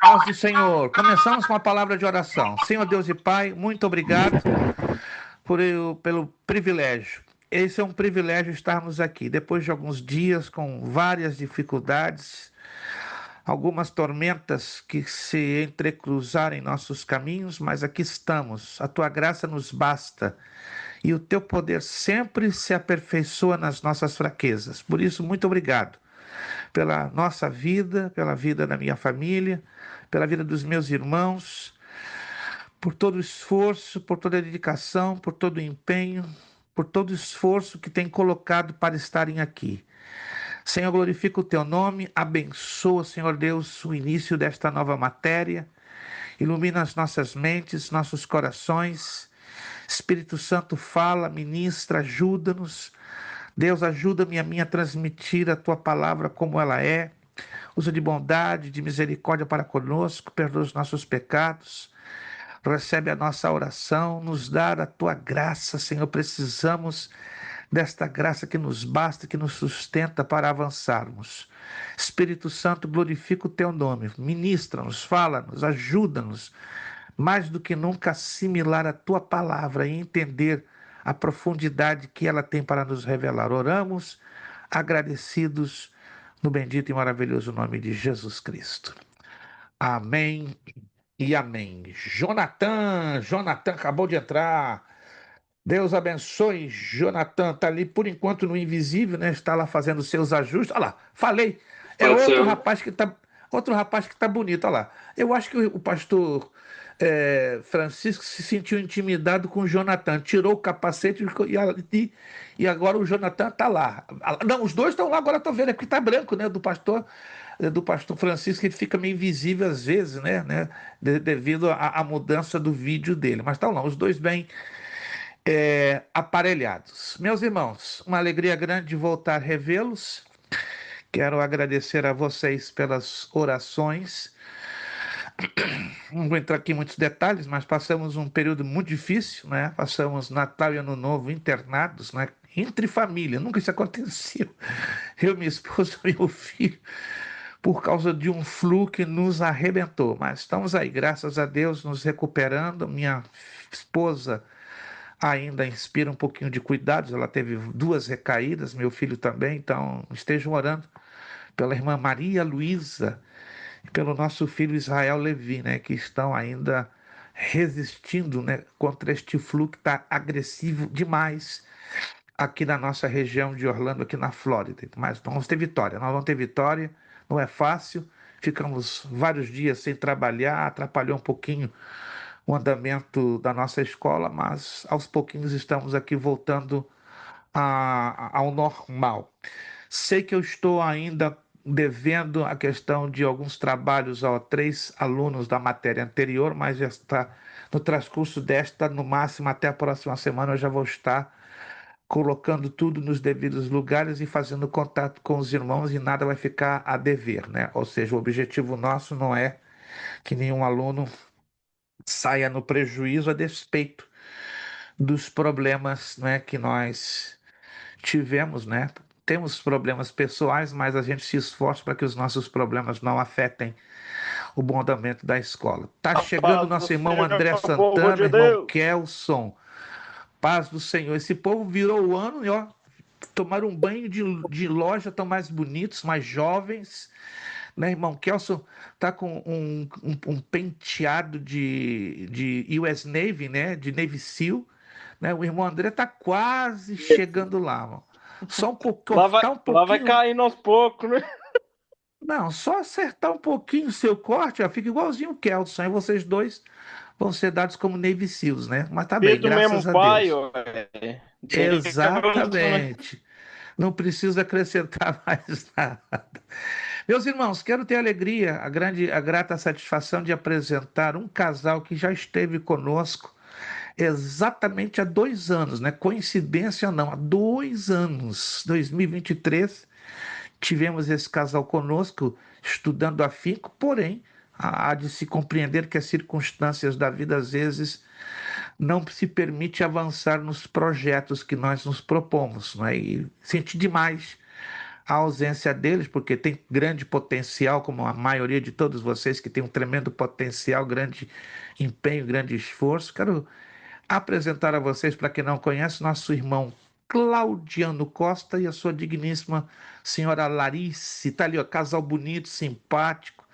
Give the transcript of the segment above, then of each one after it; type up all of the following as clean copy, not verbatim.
Paz do Senhor. Começamos com a palavra de oração. Senhor Deus e Pai, muito obrigado pelo privilégio. Esse é um privilégio estarmos aqui, depois de alguns dias com várias dificuldades, algumas tormentas que se entrecruzaram em nossos caminhos, mas aqui estamos. A tua graça nos basta e o teu poder sempre se aperfeiçoa nas nossas fraquezas. Por isso, muito obrigado pela nossa vida, pela vida da minha família, pela vida dos meus irmãos, por todo o esforço, por toda a dedicação, por todo o empenho, por todo o esforço que tem colocado para estarem aqui. Senhor, glorifica o teu nome, abençoa, Senhor Deus, o início desta nova matéria, ilumina as nossas mentes, nossos corações. Espírito Santo, fala, ministra, ajuda-nos. Deus, ajuda-me a mim a transmitir a tua palavra como ela é. Usa de bondade, de misericórdia para conosco, perdoa os nossos pecados. Recebe a nossa oração, nos dá a tua graça, Senhor. Precisamos desta graça que nos basta, que nos sustenta para avançarmos. Espírito Santo, glorifica o teu nome. Ministra-nos, fala-nos, ajuda-nos. Mais do que nunca assimilar a tua palavra e entender a profundidade que ela tem para nos revelar. Oramos agradecidos no bendito e maravilhoso nome de Jesus Cristo. Amém e amém. Jonathan acabou de entrar. Deus abençoe, Jonathan. Está ali por enquanto no invisível, né? Está lá fazendo seus ajustes. Olha lá, falei. É Pode outro ser. rapaz que tá, outro rapaz que tá bonito. Olha lá. Eu acho que o pastor Francisco se sentiu intimidado com o Jonathan. Tirou o capacete e agora o Jonathan está lá. Não, os dois estão lá. Agora estou vendo. É porque está branco, né? Do pastor Francisco, ele fica meio invisível às vezes, né? Devido à mudança do vídeo dele. Mas estão lá, os dois bem aparelhados. Meus irmãos, uma alegria grande de voltar a revê-los. Quero agradecer a vocês pelas orações. Não vou entrar aqui em muitos detalhes, mas passamos um período muito difícil, né? Passamos Natal e Ano Novo internados, né? Entre família, nunca isso aconteceu. Eu, minha esposa e meu filho, por causa de um flu que nos arrebentou. Mas estamos aí, graças a Deus, nos recuperando. Minha esposa ainda inspira um pouquinho de cuidados, ela teve 2 recaídas, meu filho também, então estejam orando pela irmã Maria Luísa e pelo nosso filho Israel Levi, né, que estão ainda resistindo, né, contra este flu que está agressivo demais aqui na nossa região de Orlando, aqui na Flórida. Mas nós vamos ter vitória, não é fácil, ficamos vários dias sem trabalhar, atrapalhou um pouquinho o andamento da nossa escola, mas aos pouquinhos estamos aqui voltando ao normal. Sei que eu estou ainda devendo a questão de alguns trabalhos a 3 alunos da matéria anterior, mas já está no transcurso desta, no máximo até a próxima semana, eu já vou estar colocando tudo nos devidos lugares e fazendo contato com os irmãos e nada vai ficar a dever, né? Ou seja, o objetivo nosso não é que nenhum aluno saia no prejuízo a despeito dos problemas, né, que nós tivemos, né? Temos problemas pessoais, mas a gente se esforça para que os nossos problemas não afetem o bom andamento da escola. Tá A chegando paz do nosso irmão Senhor, André povo Santana, de irmão Deus. Kelson. Paz do Senhor. Esse povo virou o ano e ó, tomaram um banho de loja, estão mais bonitos, mais jovens, né, irmão? Kelson tá com um penteado de US Navy, né? De Navy SEAL, né? O irmão André tá quase chegando lá, mano. Só cortar um Lá vai pouquinho. caindo aos poucos, né? Não, só acertar um pouquinho o seu corte, ó, fica igualzinho o Kelson. Aí vocês dois vão ser dados como Navy SEALs, né? Mas tá bem, Filho do mesmo graças a pai, Deus. ó. Deus, né? Exatamente. Não precisa acrescentar mais nada. Meus irmãos, quero ter a alegria, a grata satisfação de apresentar um casal que já esteve conosco exatamente há 2 anos, né? Coincidência ou não, há 2 anos, 2023, tivemos esse casal conosco, estudando afinco, porém, há de se compreender que as circunstâncias da vida, às vezes, não se permite avançar nos projetos que nós nos propomos, né? E senti demais a ausência deles, porque tem grande potencial, como a maioria de todos vocês que tem um tremendo potencial, grande empenho, grande esforço. Quero apresentar a vocês, para quem não conhece, nosso irmão Claudiano Costa e a sua digníssima senhora Larice. Está ali, ó, casal bonito, simpático,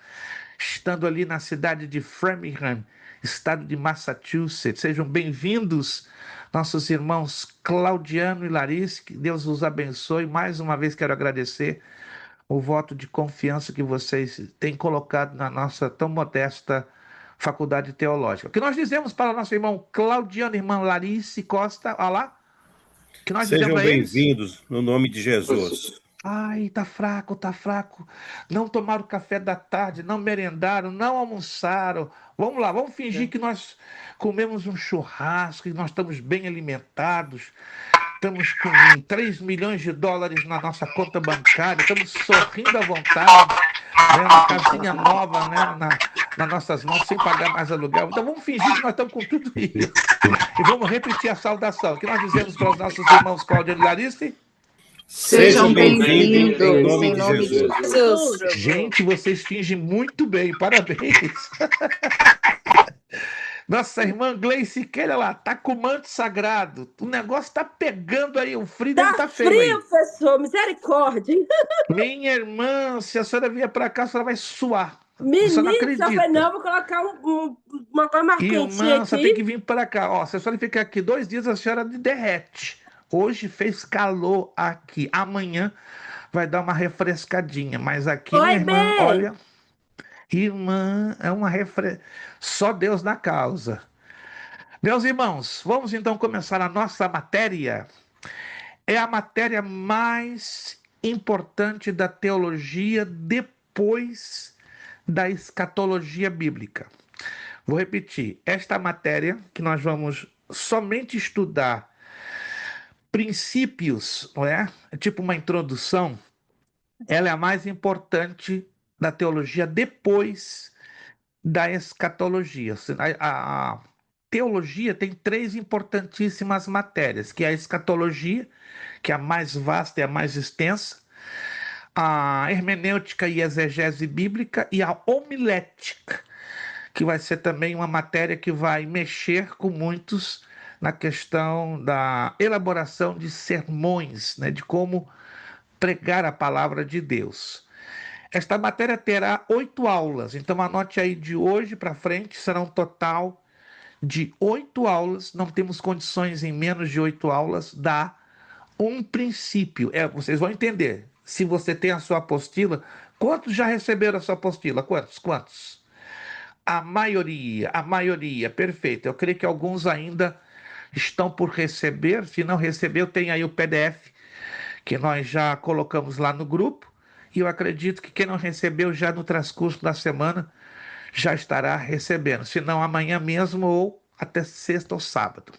estando ali na cidade de Framingham, estado de Massachusetts. Sejam bem-vindos, nossos irmãos Claudiano e Larice, que Deus os abençoe. Mais uma vez quero agradecer o voto de confiança que vocês têm colocado na nossa tão modesta faculdade teológica. O que nós dizemos para o nosso irmão Claudiano e irmã Larice Costa, olha lá, o que nós dizemos Sejam a eles? bem-vindos no nome de Jesus. Ai, tá fraco, tá fraco. Não tomaram café da tarde, não merendaram, não almoçaram. Vamos lá, vamos fingir que nós comemos um churrasco, que nós estamos bem alimentados, estamos com 3 milhões de dólares na nossa conta bancária, estamos sorrindo à vontade, né, uma casinha nova, né, nas nossas mãos, sem pagar mais aluguel. Então vamos fingir que nós estamos com tudo isso. E vamos repetir a saudação que nós dizemos para os nossos irmãos Cláudio e Larice. Sejam bem-vindos em nome de Jesus. Gente, vocês fingem muito bem, parabéns. Nossa irmã Gleice Queira lá, tá com o manto sagrado. O negócio tá pegando aí, o frio deve tá feio frio, aí. professor, misericórdia. Minha irmã, se a senhora vier para cá, a senhora vai suar. Menino, Você não acredita. falei, não, vou colocar uma coisa mais quentinha Irmã, aqui. você tem que vir para cá. Ó, se a senhora ficar aqui 2 dias, a senhora derrete. Hoje fez calor aqui. Amanhã vai dar uma refrescadinha. Mas aqui, minha irmã, bem. olha... Irmã, é uma só Deus na causa. Meus irmãos, vamos então começar a nossa matéria. É a matéria mais importante da teologia depois da escatologia bíblica. Vou repetir, esta matéria que nós vamos somente estudar princípios, não é? É tipo uma introdução, ela é a mais importante da teologia depois da escatologia. A teologia tem 3 importantíssimas matérias, que é a escatologia, que é a mais vasta e a mais extensa, a hermenêutica e exegese bíblica e a homilética, que vai ser também uma matéria que vai mexer com muitos na questão da elaboração de sermões, né, de como pregar a palavra de Deus. Esta matéria terá 8 aulas, então anote aí, de hoje para frente será um total de 8 aulas. Não temos condições em menos de 8 aulas dar um princípio. Vocês vão entender. Se você tem a sua apostila, quantos já receberam a sua apostila? Quantos? A maioria, perfeito. Eu creio que alguns ainda estão por receber. Se não recebeu, tem aí o PDF que nós já colocamos lá no grupo. E eu acredito que quem não recebeu já no transcurso da semana já estará recebendo, se não amanhã mesmo ou até sexta ou sábado.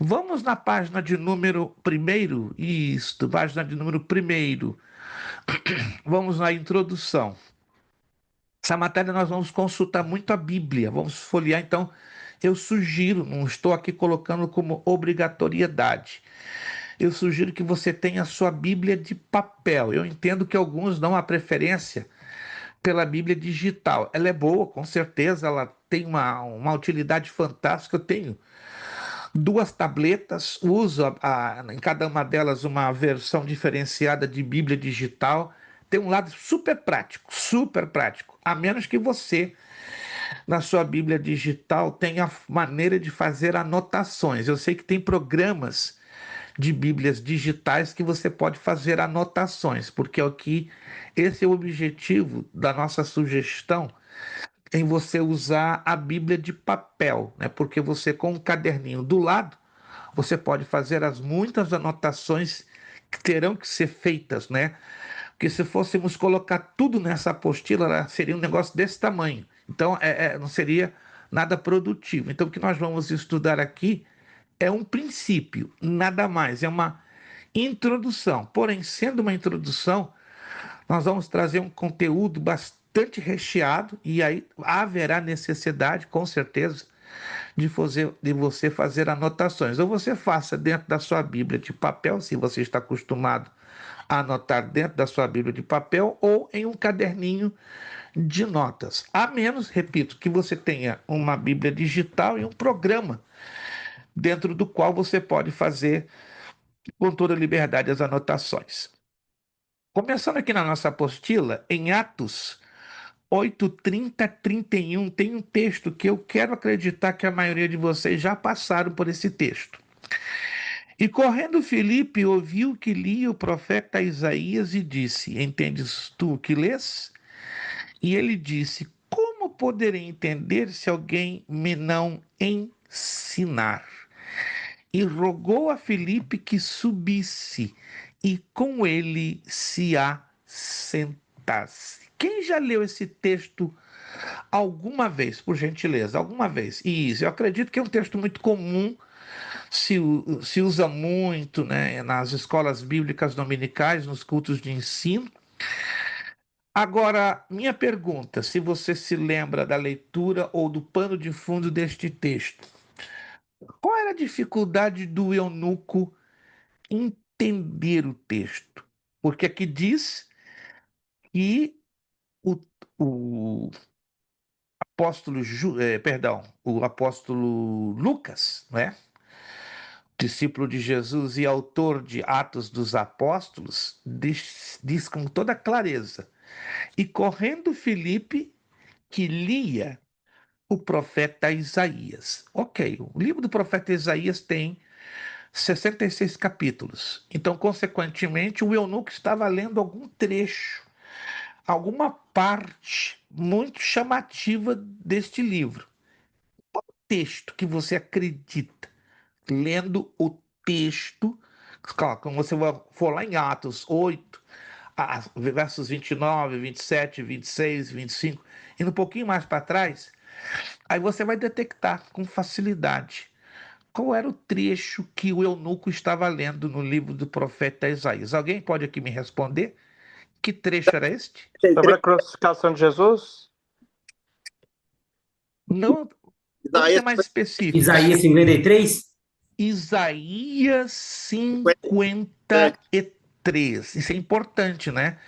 Vamos na página de número 1º, isto, página de número 1º. Vamos na introdução. Essa matéria nós vamos consultar muito a Bíblia, vamos folhear, então eu sugiro, não estou aqui colocando como obrigatoriedade, eu sugiro que você tenha a sua Bíblia de papel. Eu entendo que alguns dão a preferência pela Bíblia digital. Ela é boa, com certeza, ela tem uma utilidade fantástica. Eu tenho 2 tabletas, uso em cada uma delas uma versão diferenciada de Bíblia digital. Tem um lado super prático, a menos que você, na sua Bíblia digital, tenha maneira de fazer anotações. Eu sei que tem programas de Bíblias digitais que você pode fazer anotações, porque esse é o objetivo da nossa sugestão, em você usar a Bíblia de papel, né? Porque você, com um caderninho do lado, você pode fazer as muitas anotações que terão que ser feitas, né? Porque se fôssemos colocar tudo nessa apostila, seria um negócio desse tamanho. Então, não seria nada produtivo. Então, o que nós vamos estudar aqui é um princípio, nada mais, é uma introdução. Porém, sendo uma introdução, nós vamos trazer um conteúdo bastante recheado, e aí haverá necessidade, com certeza, de você fazer anotações. Ou você faça dentro da sua Bíblia de papel, se você está acostumado a anotar dentro da sua Bíblia de papel, ou em um caderninho de notas. A menos, repito, que você tenha uma Bíblia digital e um programa dentro do qual você pode fazer com toda liberdade as anotações. Começando aqui na nossa apostila, em Atos 8, 30, 31, tem um texto que eu quero acreditar que a maioria de vocês já passaram por esse texto. E correndo Filipe ouviu que lia o profeta Isaías e disse: Entendes tu o que lês? E ele disse: Como poderei entender se alguém me não ensinar? E rogou a Filipe que subisse e com ele se assentasse. Quem já leu esse texto alguma vez, por gentileza? Alguma vez? Isso, eu acredito que é um texto muito comum, se usa muito, né, nas escolas bíblicas dominicais, nos cultos de ensino. Agora, minha pergunta, se você se lembra da leitura ou do pano de fundo deste texto, qual era a dificuldade do eunuco entender o texto? Porque aqui diz que o, o o apóstolo Lucas, né, discípulo de Jesus e autor de Atos dos Apóstolos, diz com toda clareza: e correndo Filipe, que lia o profeta Isaías. Ok, o livro do profeta Isaías tem 66 capítulos. Então, consequentemente, o eunuco estava lendo algum trecho, alguma parte muito chamativa deste livro. Qual texto que você acredita, lendo o texto, claro, quando você for lá em Atos 8, versos 29, 27, 26, 25, indo um pouquinho mais para trás, aí você vai detectar com facilidade qual era o trecho que o eunuco estava lendo no livro do profeta Isaías. Alguém pode aqui me responder? Que trecho era este? Sobre a crucificação de Jesus? Não, vamos ser mais específicos. Isaías 53? Isaías 53. Isso é importante, né?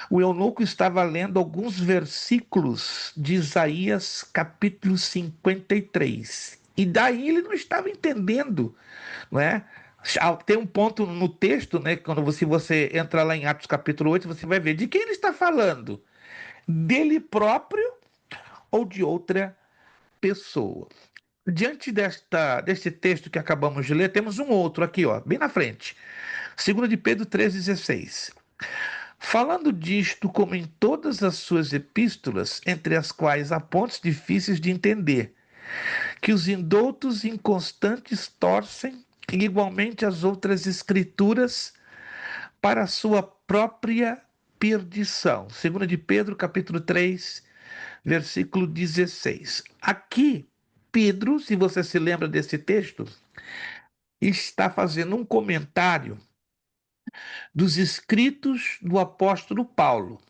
O eunuco estava lendo alguns versículos de Isaías capítulo 53. E daí ele não estava entendendo, não é? Tem um ponto no texto, né? Quando você entra lá em Atos capítulo 8, você vai ver de quem ele está falando. Dele próprio ou de outra pessoa. Diante deste texto que acabamos de ler, temos um outro aqui, ó, bem na frente. 2 de Pedro 3,16. Falando disto, como em todas as suas epístolas, entre as quais há pontos difíceis de entender, que os indoutos inconstantes torcem, e igualmente as outras escrituras, para a sua própria perdição. 2 de Pedro, capítulo 3, versículo 16. Aqui, Pedro, se você se lembra desse texto, está fazendo um comentário dos escritos do apóstolo Paulo.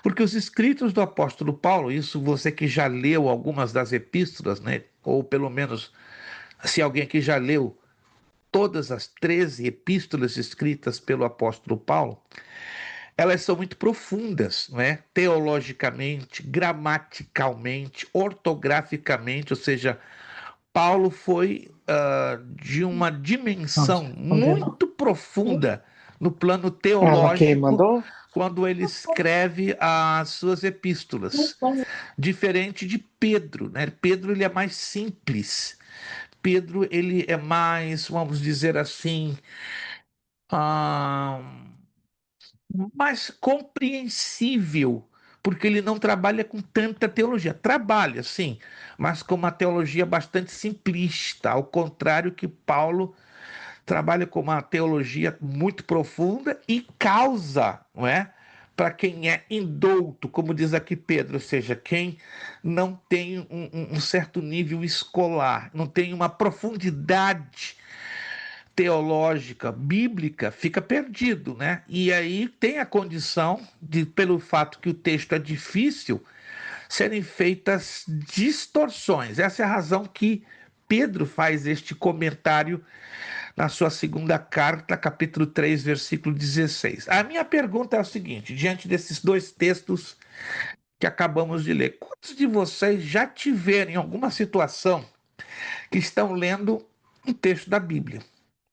Porque os escritos do apóstolo Paulo, isso você que já leu algumas das epístolas, né? Ou pelo menos, se alguém aqui já leu todas as 13 epístolas escritas pelo apóstolo Paulo, elas são muito profundas, né? Teologicamente, gramaticalmente, ortograficamente, ou seja, Paulo foi de uma dimensão muito profunda no plano teológico quando ele escreve as suas epístolas. Diferente de Pedro, né? Pedro ele é mais simples. Pedro ele é mais, vamos dizer assim, mais compreensível, porque ele não trabalha com tanta teologia. Trabalha, sim, mas com uma teologia bastante simplista, ao contrário que Paulo trabalha com uma teologia muito profunda e causa, não é? Para quem é indouto, como diz aqui Pedro, ou seja, quem não tem um certo nível escolar, não tem uma profundidade teológica, bíblica, fica perdido, né? E aí tem a condição de, pelo fato que o texto é difícil, serem feitas distorções. Essa é a razão que Pedro faz este comentário na sua segunda carta, capítulo 3, versículo 16. A minha pergunta é a seguinte, diante desses dois textos que acabamos de ler, quantos de vocês já tiveram em alguma situação que estão lendo um texto da Bíblia,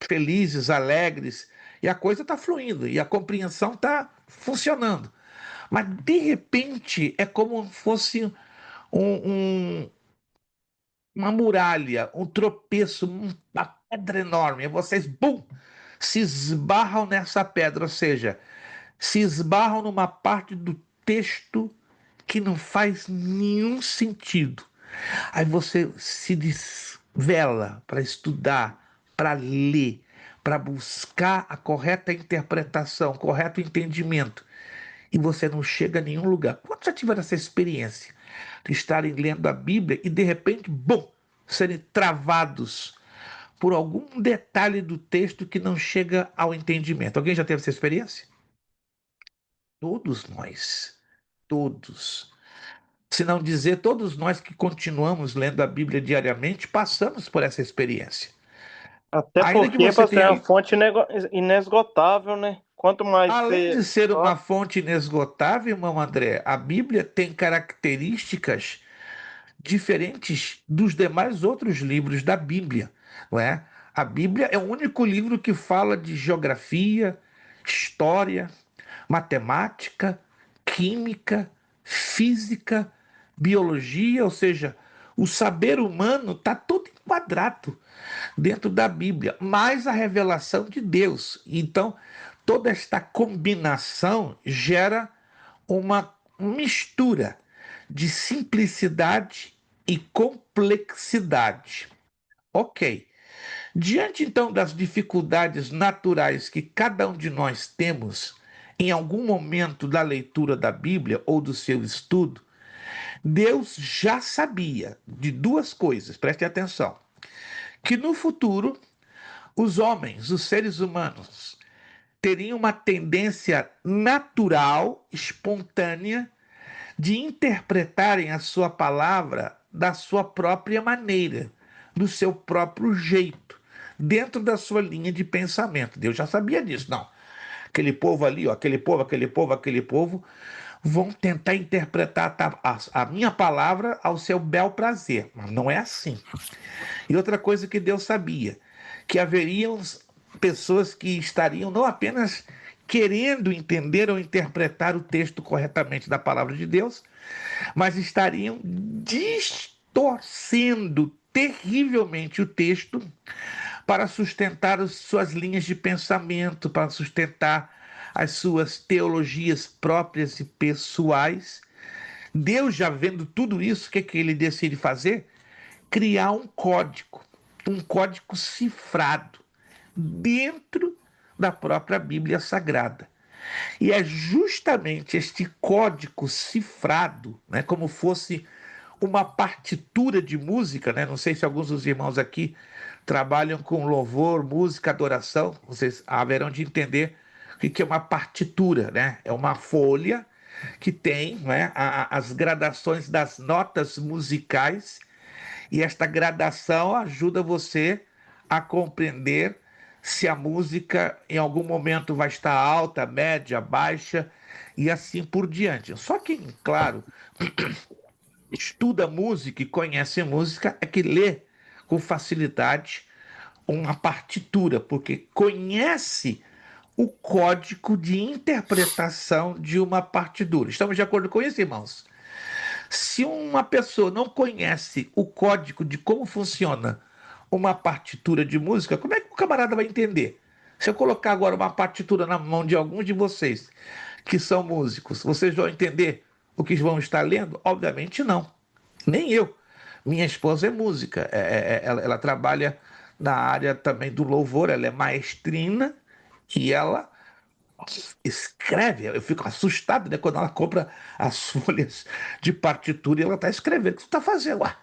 felizes, alegres, e a coisa está fluindo, e a compreensão está funcionando, mas de repente é como se fosse uma muralha, um tropeço, uma pedra enorme, e vocês, bum, se esbarram nessa pedra, ou seja, se esbarram numa parte do texto que não faz nenhum sentido. Aí você se desvela para estudar, para ler, para buscar a correta interpretação, o correto entendimento, e você não chega a nenhum lugar. Quantos já tiveram essa experiência de estarem lendo a Bíblia e de repente, bum, serem travados por algum detalhe do texto que não chega ao entendimento? Alguém já teve essa experiência? Todos nós, todos. Se não dizer, todos nós que continuamos lendo a Bíblia diariamente, passamos por essa experiência. Até Ainda que porque, você pastor, é uma tenha, fonte inesgotável, né? Quanto mais além você. de ser Ó, uma fonte inesgotável, irmão André, a Bíblia tem características diferentes dos demais outros livros da Bíblia, não é? A Bíblia é o único livro que fala de geografia, história, matemática, química, física, biologia, ou seja, o saber humano está todo enquadrado dentro da Bíblia, mais a revelação de Deus. Então, toda esta combinação gera uma mistura de simplicidade e complexidade. Ok. Diante então das dificuldades naturais que cada um de nós temos em algum momento da leitura da Bíblia ou do seu estudo, Deus já sabia de duas coisas, preste atenção: que no futuro os homens, os seres humanos, teriam uma tendência natural, espontânea, de interpretarem a sua palavra da sua própria maneira, do seu próprio jeito, dentro da sua linha de pensamento. Deus já sabia disso, não. Aquele povo ali, ó, aquele povo, vão tentar interpretar a minha palavra ao seu bel prazer, mas não é assim. E outra coisa que Deus sabia, que haveriam pessoas que estariam não apenas querendo entender ou interpretar o texto corretamente da palavra de Deus, mas estariam distorcendo terrivelmente o texto para sustentar as suas linhas de pensamento, para sustentar as suas teologias próprias e pessoais. Deus, já vendo tudo isso, o que ele decide fazer? Criar um código cifrado dentro da própria Bíblia Sagrada. E é justamente este código cifrado, né, como fosse uma partitura de música, né? Não sei se alguns dos irmãos aqui trabalham com louvor, música, adoração, vocês haverão de entender o que é uma partitura, né? É uma folha que tem, né, as gradações das notas musicais, e esta gradação ajuda você a compreender se a música em algum momento vai estar alta, média, baixa e assim por diante. Só quem, claro, estuda música e conhece música é que lê com facilidade uma partitura, porque conhece o código de interpretação de uma partitura. Estamos de acordo com isso, irmãos? Se uma pessoa não conhece o código de como funciona uma partitura de música, como é que o camarada vai entender? Se eu colocar agora uma partitura na mão de alguns de vocês que são músicos, vocês vão entender o que vão estar lendo? Obviamente não. Nem eu. Minha esposa é música, ela trabalha na área também do louvor, ela é maestrina e ela escreve. Eu fico assustado, né, quando ela compra as folhas de partitura e ela está escrevendo. O que você está fazendo? Ué,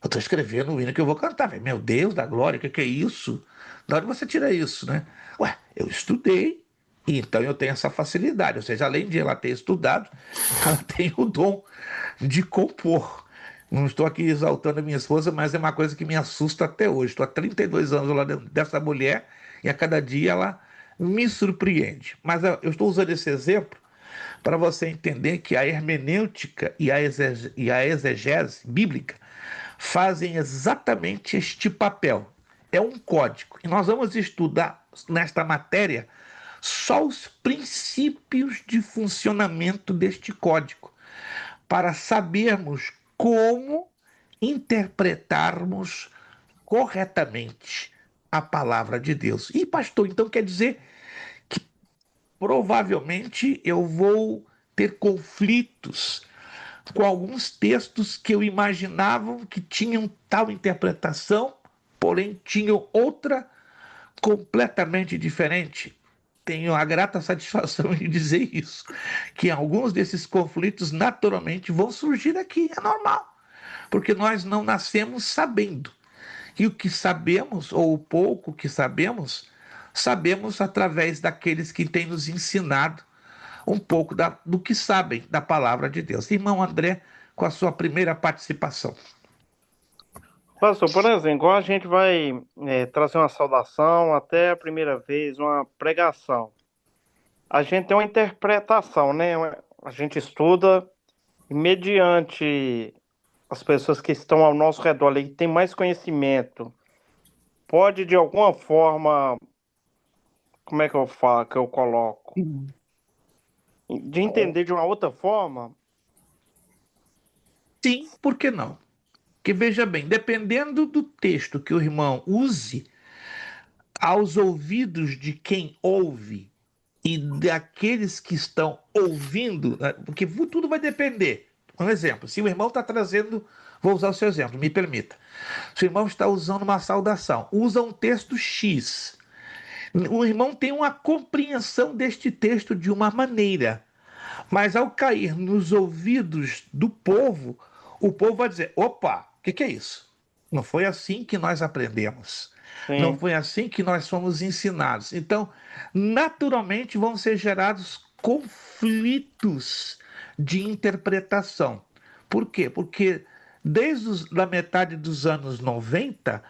eu estou escrevendo o hino que eu vou cantar. Meu Deus da glória, o que é isso? Da onde você tira isso, né? Ué, eu estudei, e então eu tenho essa facilidade. Ou seja, além de ela ter estudado, ela tem o dom de compor. Não estou aqui exaltando a minha esposa, mas é uma coisa que me assusta até hoje. Estou há 32 anos lá dentro dessa mulher e a cada dia ela me surpreende. Mas eu estou usando esse exemplo para você entender que a hermenêutica e a exegese bíblica fazem exatamente este papel. É um código. E nós vamos estudar nesta matéria só os princípios de funcionamento deste código, para sabermos como interpretarmos corretamente a palavra de Deus. E, pastor, então quer dizer que provavelmente eu vou ter conflitos com alguns textos que eu imaginava que tinham tal interpretação, porém tinham outra completamente diferente. Tenho a grata satisfação de dizer isso, que alguns desses conflitos naturalmente vão surgir aqui, é normal, porque nós não nascemos sabendo. E o que sabemos, ou o pouco que sabemos, sabemos através daqueles que têm nos ensinado um pouco do que sabem da palavra de Deus. Irmão André, com a sua primeira participação. Pastor, por exemplo, a gente vai trazer uma saudação até a primeira vez, uma pregação. A gente tem uma interpretação, né? A gente estuda e mediante as pessoas que estão ao nosso redor ali, que têm mais conhecimento, pode de alguma forma, como é que eu falo, que eu coloco? De entender de uma outra forma? Sim, por que não? Que veja bem, dependendo do texto que o irmão use, aos ouvidos de quem ouve e daqueles que estão ouvindo, né, porque tudo vai depender. Um exemplo, se o irmão está trazendo, vou usar o seu exemplo, me permita. Se o irmão está usando uma saudação, usa um texto X. O irmão tem uma compreensão deste texto de uma maneira, mas ao cair nos ouvidos do povo, o povo vai dizer: opa, o que é isso? Não foi assim que nós aprendemos. Sim. Não foi assim que nós fomos ensinados. Então, naturalmente vão ser gerados conflitos de interpretação. Por quê? Porque desde a metade dos anos 90,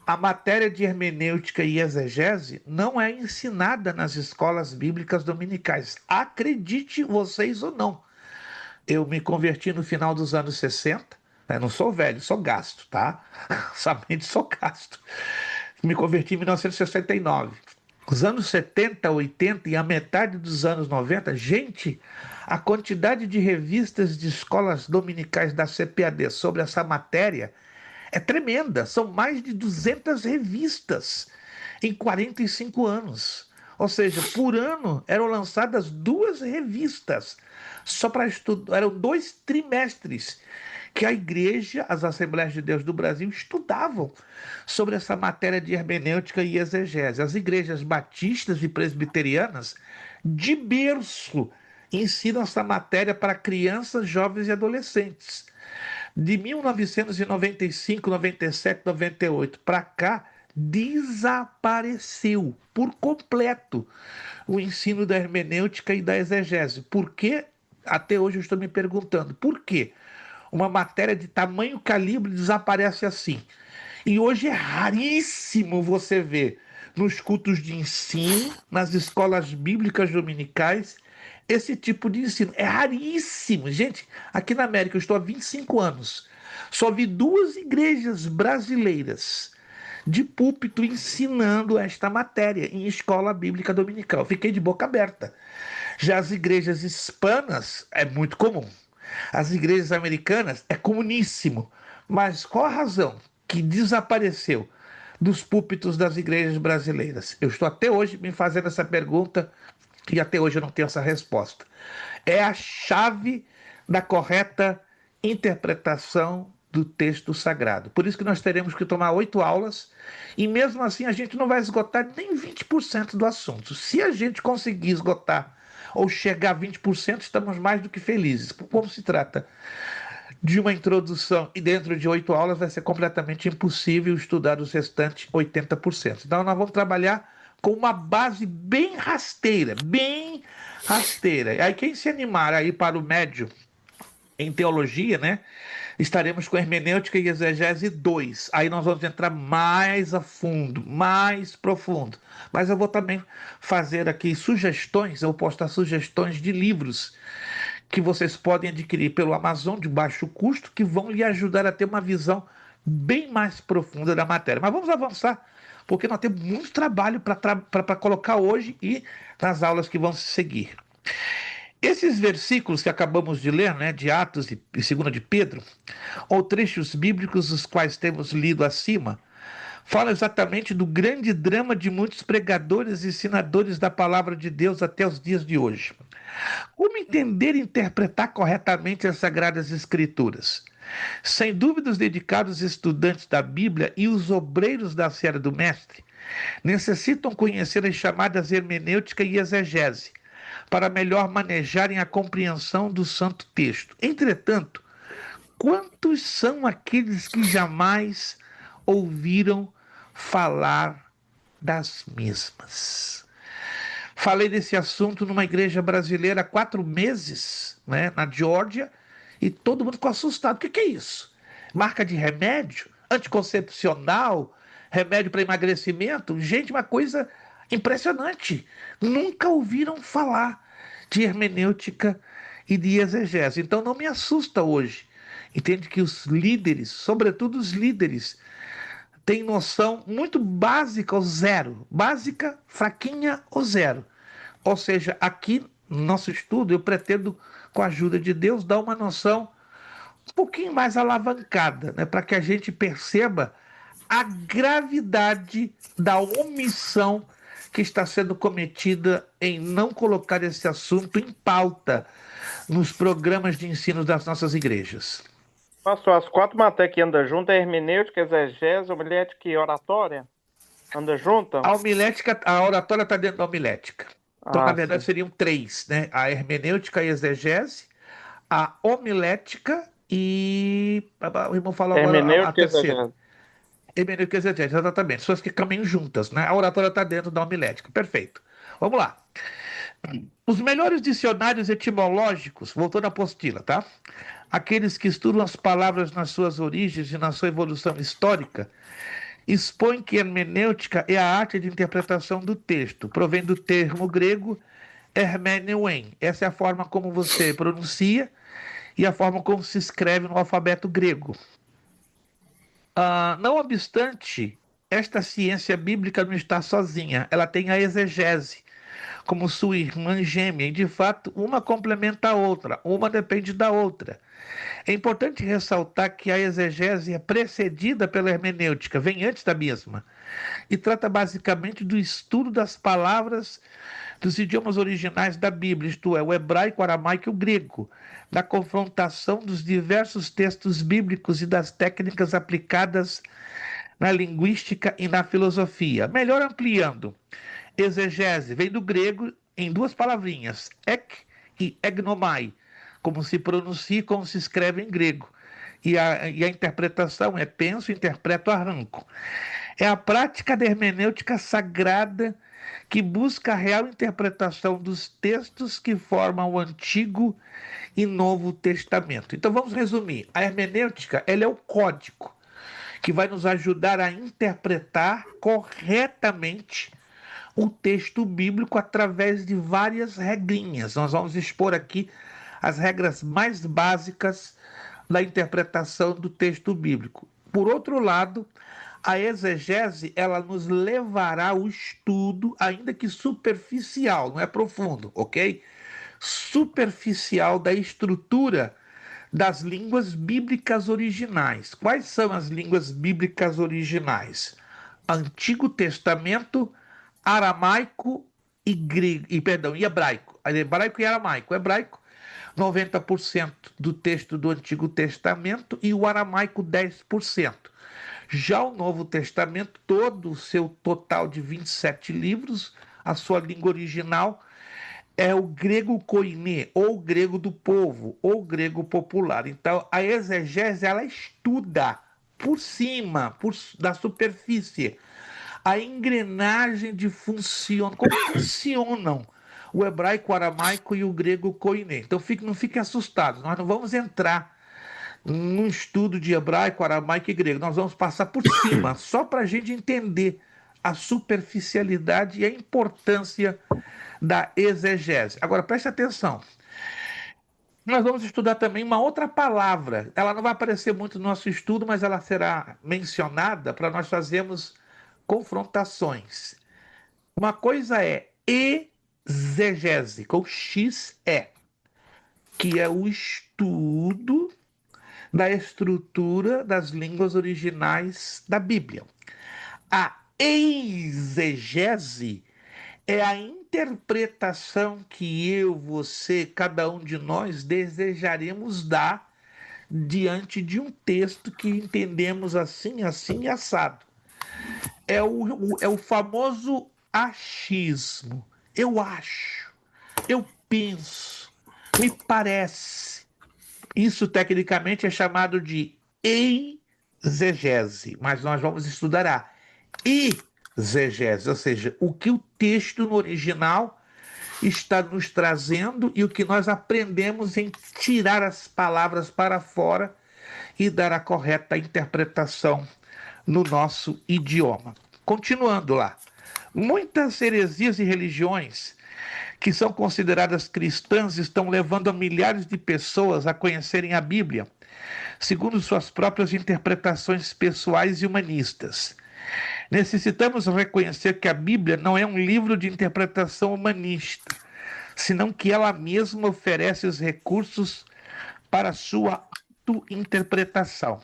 a matéria de hermenêutica e exegese não é ensinada nas escolas bíblicas dominicais. Acredite vocês ou não. Eu me converti no final dos anos 60, né? Não sou velho, sou gasto, tá? Somente sou gasto. Me converti em 1969. Os anos 70, 80 e a metade dos anos 90, gente, a quantidade de revistas de escolas dominicais da CPAD sobre essa matéria é tremenda. São mais de 200 revistas em 45 anos. Ou seja, por ano eram lançadas 2 revistas só para estudar. Eram 2 trimestres que a igreja, as Assembleias de Deus do Brasil estudavam sobre essa matéria de hermenêutica e exegese. As igrejas batistas e presbiterianas, de berço, ensinam essa matéria para crianças, jovens e adolescentes. De 1995, 97, 98 para cá, desapareceu por completo o ensino da hermenêutica e da exegese. Por quê? Até hoje eu estou me perguntando, por quê? Uma matéria de tamanho calibre desaparece assim. E hoje é raríssimo você ver nos cultos de ensino, nas escolas bíblicas dominicais, esse tipo de ensino. É raríssimo. Gente, aqui na América eu estou há 25 anos. Só vi 2 igrejas brasileiras de púlpito ensinando esta matéria em escola bíblica dominical. Fiquei de boca aberta. Já as igrejas hispanas é muito comum. As igrejas americanas é comuníssimo. Mas qual a razão que desapareceu dos púlpitos das igrejas brasileiras? Eu estou até hoje me fazendo essa pergunta e até hoje eu não tenho essa resposta. É a chave da correta interpretação do texto sagrado. Por isso que nós teremos que tomar 8 aulas e mesmo assim a gente não vai esgotar nem 20% do assunto. Se a gente conseguir esgotar ou chegar a 20%, estamos mais do que felizes. Como se trata de uma introdução e dentro de 8 aulas vai ser completamente impossível estudar os restantes 80%. Então nós vamos trabalhar com uma base bem rasteira, bem rasteira. Aí quem se animar aí para o médio em teologia, né? Estaremos com hermenêutica e exegese 2. Aí nós vamos entrar mais a fundo, mais profundo. Mas eu vou também fazer aqui sugestões, eu vou postar sugestões de livros que vocês podem adquirir pelo Amazon de baixo custo, que vão lhe ajudar a ter uma visão bem mais profunda da matéria. Mas vamos avançar, porque nós temos muito trabalho para colocar hoje e nas aulas que vão se seguir. Esses versículos que acabamos de ler, né, de Atos e 2 de Pedro, ou trechos bíblicos os quais temos lido acima, falam exatamente do grande drama de muitos pregadores e ensinadores da palavra de Deus até os dias de hoje. Como entender e interpretar corretamente as Sagradas Escrituras? Sem dúvida, os dedicados estudantes da Bíblia e os obreiros da seara do Mestre necessitam conhecer as chamadas hermenêutica e exegese, para melhor manejarem a compreensão do Santo Texto. Entretanto, quantos são aqueles que jamais ouviram falar das mesmas? Falei desse assunto numa igreja brasileira há 4 meses, né, na Geórgia, e todo mundo ficou assustado. O que é isso? Marca de remédio? Anticoncepcional? Remédio para emagrecimento? Gente, uma coisa impressionante. Nunca ouviram falar de hermenêutica e de exegese. Então não me assusta hoje. Entende que os líderes, sobretudo os líderes, têm noção muito básica ou zero. Básica, fraquinha ou zero. Ou seja, aqui no nosso estudo eu pretendo, com a ajuda de Deus, dar uma noção um pouquinho mais alavancada, né, para que a gente perceba a gravidade da omissão que está sendo cometida em não colocar esse assunto em pauta nos programas de ensino das nossas igrejas. Pastor, as 4 matérias que andam juntas é hermenêutica, exegese, homilética e oratória? Anda junta? A oratória está dentro da homilética. Então, na verdade, sim. seriam 3, né? A hermenêutica e a exegese, a homilética e... O irmão falou agora a terceira. Hermenêutica e exegese, exatamente. Pessoas que caminham juntas, né? A oratória está dentro da homilética. Perfeito. Vamos lá. Os melhores dicionários etimológicos, voltando à apostila, tá? Aqueles que estudam as palavras nas suas origens e na sua evolução histórica, expõem que hermenêutica é a arte de interpretação do texto, provém do termo grego hermeneuem. Essa é a forma como você pronuncia e a forma como se escreve no alfabeto grego. Não obstante, esta ciência bíblica não está sozinha, ela tem a exegese como sua irmã gêmea, e de fato uma complementa a outra, uma depende da outra. É importante ressaltar que a exegese é precedida pela hermenêutica, vem antes da mesma, e trata basicamente do estudo das palavras dos idiomas originais da Bíblia, isto é, o hebraico, o aramaico e o grego, da confrontação dos diversos textos bíblicos e das técnicas aplicadas na linguística e na filosofia. Melhor ampliando, exegese vem do grego em 2 palavrinhas, ek e egnomai, como se pronuncia e como se escreve em grego. E a interpretação é penso, interpreto, arranco. É a prática da hermenêutica sagrada que busca a real interpretação dos textos que formam o Antigo e Novo Testamento. Então vamos resumir. A hermenêutica, ela é o código que vai nos ajudar a interpretar corretamente o texto bíblico através de várias regrinhas. Nós vamos expor aqui as regras mais básicas da interpretação do texto bíblico. Por outro lado, a exegese, ela nos levará ao estudo, ainda que superficial, não é profundo, ok? Superficial da estrutura das línguas bíblicas originais. Quais são as línguas bíblicas originais? Antigo Testamento, aramaico e hebraico. Hebraico e aramaico. Hebraico, 90% do texto do Antigo Testamento e o aramaico 10%. Já o Novo Testamento, todo o seu total de 27 livros, a sua língua original é o grego koiné, ou grego do povo, ou grego popular. Então, a exegese, ela estuda por cima, da superfície, a engrenagem de como funcionam o hebraico, o aramaico e o grego koiné. Então não fiquem assustados, nós não vamos entrar num estudo de hebraico, aramaico e grego. Nós vamos passar por cima, só para a gente entender a superficialidade e a importância da exegese. Agora, preste atenção. Nós vamos estudar também uma outra palavra. Ela não vai aparecer muito no nosso estudo, mas ela será mencionada para nós fazermos confrontações. Uma coisa é exegese, com X-E, que é o estudo da estrutura das línguas originais da Bíblia. A exegese é a interpretação que eu, você, cada um de nós desejaremos dar diante de um texto que entendemos assim, assim e assado. É o famoso achismo. Eu acho, eu penso, me parece. Isso tecnicamente é chamado de exegese, mas nós vamos estudar a exegese, ou seja, o que o texto no original está nos trazendo e o que nós aprendemos em tirar as palavras para fora e dar a correta interpretação no nosso idioma. Continuando lá, muitas heresias e religiões que são consideradas cristãs estão levando a milhares de pessoas a conhecerem a Bíblia, segundo suas próprias interpretações pessoais e humanistas. Necessitamos reconhecer que a Bíblia não é um livro de interpretação humanista, senão que ela mesma oferece os recursos para sua auto-interpretação.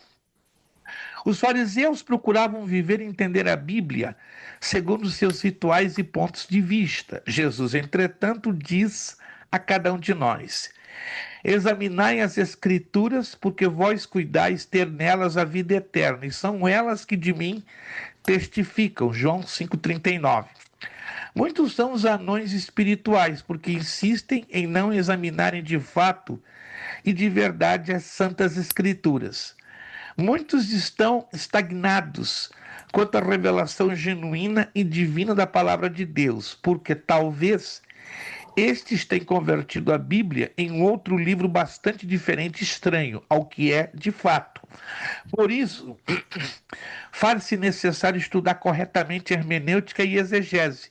Os fariseus procuravam viver e entender a Bíblia segundo seus rituais e pontos de vista. Jesus, entretanto, diz a cada um de nós: examinai as Escrituras, porque vós cuidais ter nelas a vida eterna, e são elas que de mim testificam. João 5,39. Muitos são os anões espirituais, porque insistem em não examinarem de fato e de verdade as santas Escrituras. Muitos estão estagnados quanto à revelação genuína e divina da palavra de Deus, porque talvez estes tenham convertido a Bíblia em um outro livro bastante diferente e estranho ao que é de fato. Por isso, faz-se necessário estudar corretamente hermenêutica e exegese,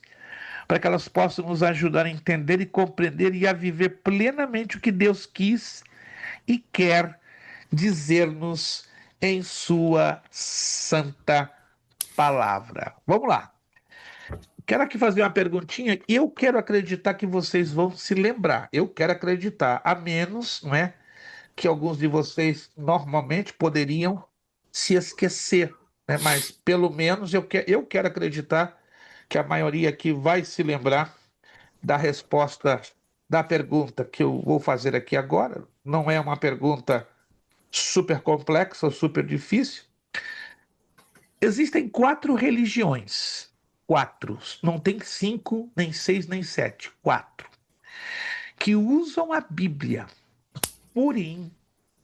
para que elas possam nos ajudar a entender e compreender e a viver plenamente o que Deus quis e quer dizer-nos em sua santa palavra. Vamos lá. Quero aqui fazer uma perguntinha e eu quero acreditar que vocês vão se lembrar. Eu quero acreditar, a menos, não é, que alguns de vocês normalmente poderiam se esquecer, né? Mas pelo menos eu quero acreditar que a maioria aqui vai se lembrar da resposta da pergunta que eu vou fazer aqui agora. Não é uma pergunta super complexa ou super difícil. Existem 4 religiões. 4. Não tem 5, nem 6, nem 7. 4. Que usam a Bíblia. Porém,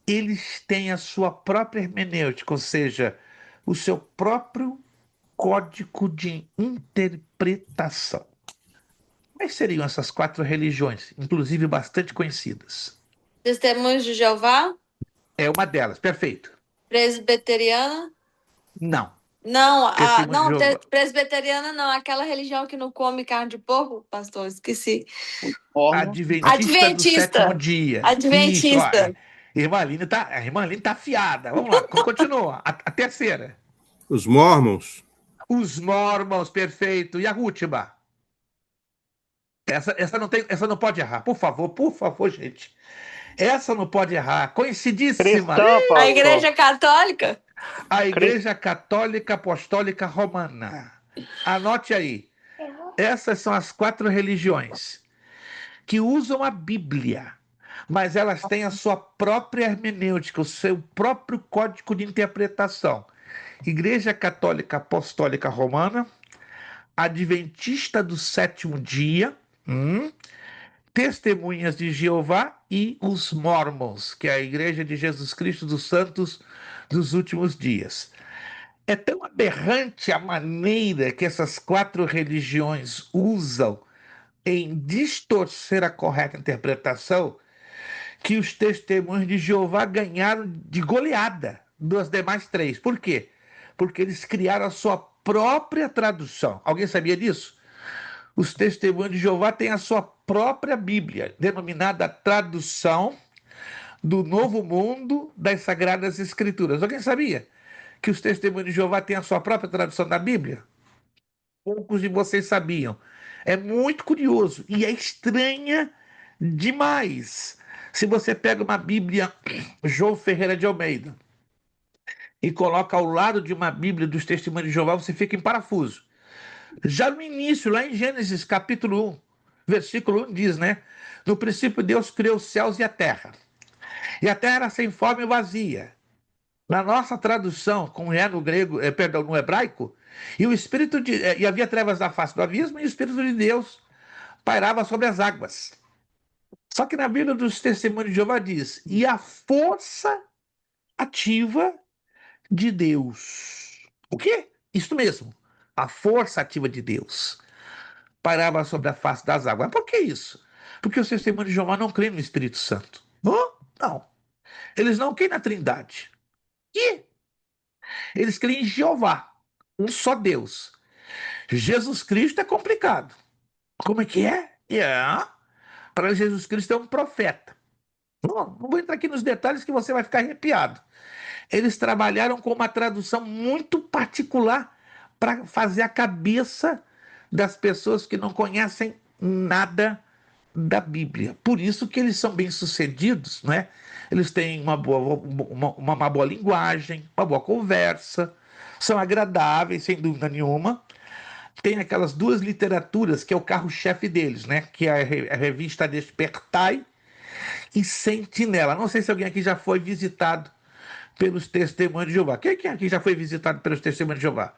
eles têm a sua própria hermenêutica, ou seja, o seu próprio código de interpretação. Quais seriam essas 4 religiões, inclusive bastante conhecidas? Testemunhos de Jeová? É uma delas, perfeito. Presbiteriana? Não. Não, Testemunho de Jeová. presbiteriana não, aquela religião que não come carne de porco, pastor, esqueci. Adventista do 7º dia. Adventista. Isso, a irmã Aline tá afiada. Vamos lá, continua. A terceira. Os Mormons. Os Mormons, perfeito. E a última? Essa não pode errar. Por favor, gente. Essa não pode errar. Conhecidíssima. A Igreja Católica? A Igreja Católica Apostólica Romana. Anote aí. Essas são as 4 religiões que usam a Bíblia, mas elas têm a sua própria hermenêutica, o seu próprio código de interpretação. Igreja Católica Apostólica Romana, Adventista do 7º dia, Testemunhas de Jeová e os Mormons, que é a Igreja de Jesus Cristo dos Santos dos Últimos Dias. É tão aberrante a maneira que essas 4 religiões usam em distorcer a correta interpretação que os testemunhos de Jeová ganharam de goleada dos demais três. Por quê? Porque eles criaram a sua própria tradução. Alguém sabia disso? Os testemunhos de Jeová têm a sua própria Bíblia, denominada Tradução do Novo Mundo das Sagradas Escrituras. Alguém sabia que os testemunhos de Jeová têm a sua própria tradução da Bíblia? Poucos de vocês sabiam. É muito curioso e é estranha demais. Se você pega uma Bíblia João Ferreira de Almeida e coloca ao lado de uma Bíblia dos Testemunhos de Jeová, você fica em parafuso. Já no início, lá em Gênesis capítulo 1, versículo 1 diz, né? No princípio Deus criou os céus e a terra era sem forma e vazia. Na nossa tradução, como é no grego, perdão, no hebraico, e havia trevas na face do abismo e o Espírito de Deus pairava sobre as águas. Só que na Bíblia dos Testemunhos de Jeová diz, e a força ativa de Deus. O quê? Isso mesmo, a força ativa de Deus pairava sobre a face das águas. Por que isso? Porque os Testemunhos de Jeová não creem no Espírito Santo. Não. Eles não creem na Trindade. E eles creem em Jeová, um só Deus. Jesus Cristo é complicado. Como é que é? Para Jesus Cristo é um profeta. Não vou entrar aqui nos detalhes que você vai ficar arrepiado. Eles trabalharam com uma tradução muito particular para fazer a cabeça das pessoas que não conhecem nada da Bíblia. Por isso que eles são bem-sucedidos, né? Eles têm uma boa linguagem, uma boa conversa, são agradáveis, sem dúvida nenhuma. Tem aquelas duas literaturas que é o carro-chefe deles, né? Que é a revista Despertai e Sentinela. Não sei se alguém aqui já foi visitado pelos Testemunhos de Jeová. Quem aqui já foi visitado pelos Testemunhos de Jeová?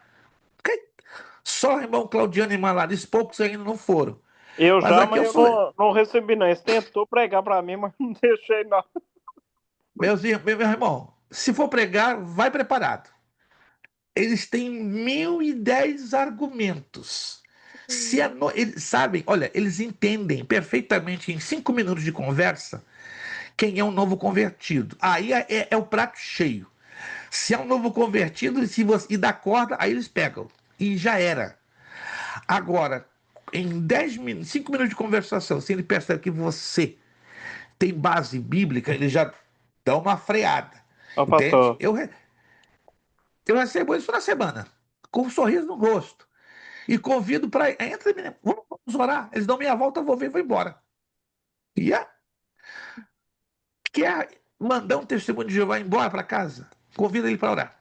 Só o irmão Claudiano e Malares, poucos ainda não foram. Eu já, mas eu não recebi, não. Eles tentou pregar para mim, mas não deixei, não. Meu irmão, se for pregar, vai preparado. Eles têm 1.010 argumentos. Eles sabem, olha, eles entendem perfeitamente em 5 minutos de conversa quem é um novo convertido. Aí é o prato cheio. Se é um novo convertido e dá corda, aí eles pegam. E já era. Agora, em 5 minutos de conversação, se ele percebe que você tem base bíblica, ele já dá uma freada. Ô, pastor. Eu recebo isso na semana, com um sorriso no rosto. E convido para. Entra, menino, vamos orar. Eles dão meia volta, eu vou ver e vou embora. Quer mandar um testemunho de Jeová embora para casa? Convida ele para orar.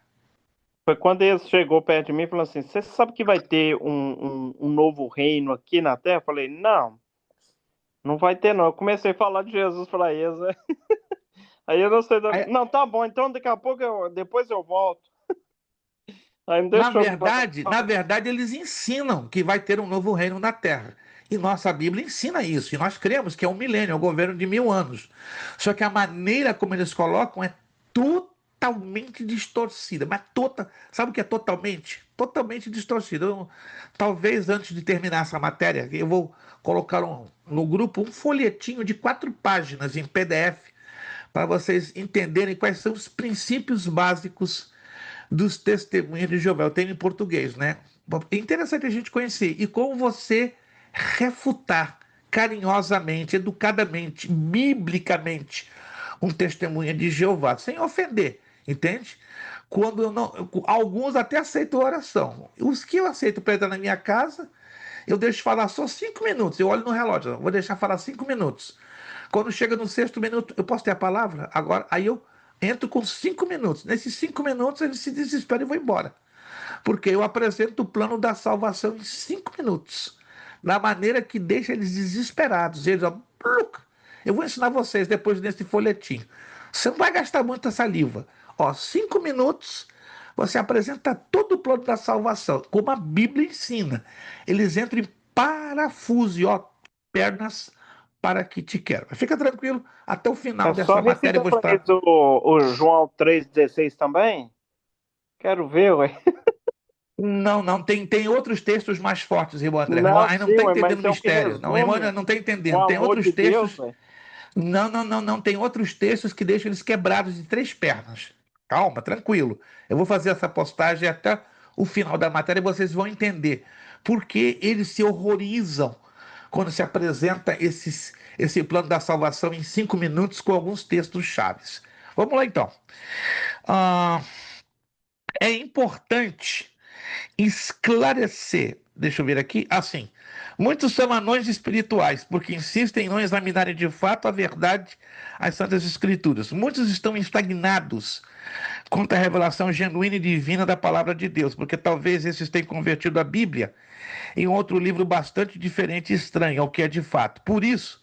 Foi quando ele chegou perto de mim e falou assim: você sabe que vai ter um novo reino aqui na Terra? Eu falei: não vai ter, não. Eu comecei a falar de Jesus para eles. Né? Aí eu não sei. Não, tá bom, então daqui a pouco depois eu volto. Aí não deixou. Na verdade, eles ensinam que vai ter um novo reino na Terra. E nossa Bíblia ensina isso. E nós cremos que é um milênio, é um governo de 1000 anos. Só que a maneira como eles colocam é totalmente distorcida. Mas sabe o que é totalmente? Totalmente distorcida. Talvez antes de terminar essa matéria, eu vou colocar no grupo um folhetinho de 4 páginas em PDF para vocês entenderem quais são os princípios básicos dos Testemunhos de Jeová. Eu tenho em português, né? É interessante a gente conhecer. E como você refutar carinhosamente, educadamente, biblicamente um testemunha de Jeová, sem ofender, entende? Quando eu não, alguns até aceitam oração. Os que eu aceito para entrar na minha casa, eu deixo falar só 5 minutos. Eu olho no relógio, vou deixar falar 5 minutos. Quando chega no 6º minuto, eu posso ter a palavra? Agora, aí eu entro com 5 minutos. Nesses 5 minutos, eles se desesperam e vão embora. Porque eu apresento o plano da salvação em 5 minutos. Da maneira que deixa eles desesperados. Eles, eu vou ensinar vocês depois desse folhetim. Você não vai gastar muita saliva. 5 minutos, você apresenta todo o plano da salvação, como a Bíblia ensina. Eles entram em parafuso e pernas para que te quero. Fica tranquilo, até o final dessa matéria eu vou estar... o João 3,16 também? Quero ver, ué. Não, tem outros textos mais fortes, irmão André. Irmão, Não, aí não sim, está ué, entendendo mas o é o que mistério. Não, irmão, resume não está o entendendo. Tem amor outros de Deus, textos. velho. Não. Tem outros textos que deixam eles quebrados de três pernas. Calma, tranquilo. Eu vou fazer essa postagem até o final da matéria e vocês vão entender por que eles se horrorizam quando se apresenta esse plano da salvação em 5 minutos com alguns textos chaves. Vamos lá então. Ah, é importante esclarecer, deixa eu ver aqui, assim, muitos são anões espirituais, porque insistem em não examinarem de fato a verdade, as Santas Escrituras. Muitos estão estagnados quanto à revelação genuína e divina da palavra de Deus, porque talvez esses tenham convertido a Bíblia em outro livro bastante diferente e estranho ao que é de fato. Por isso,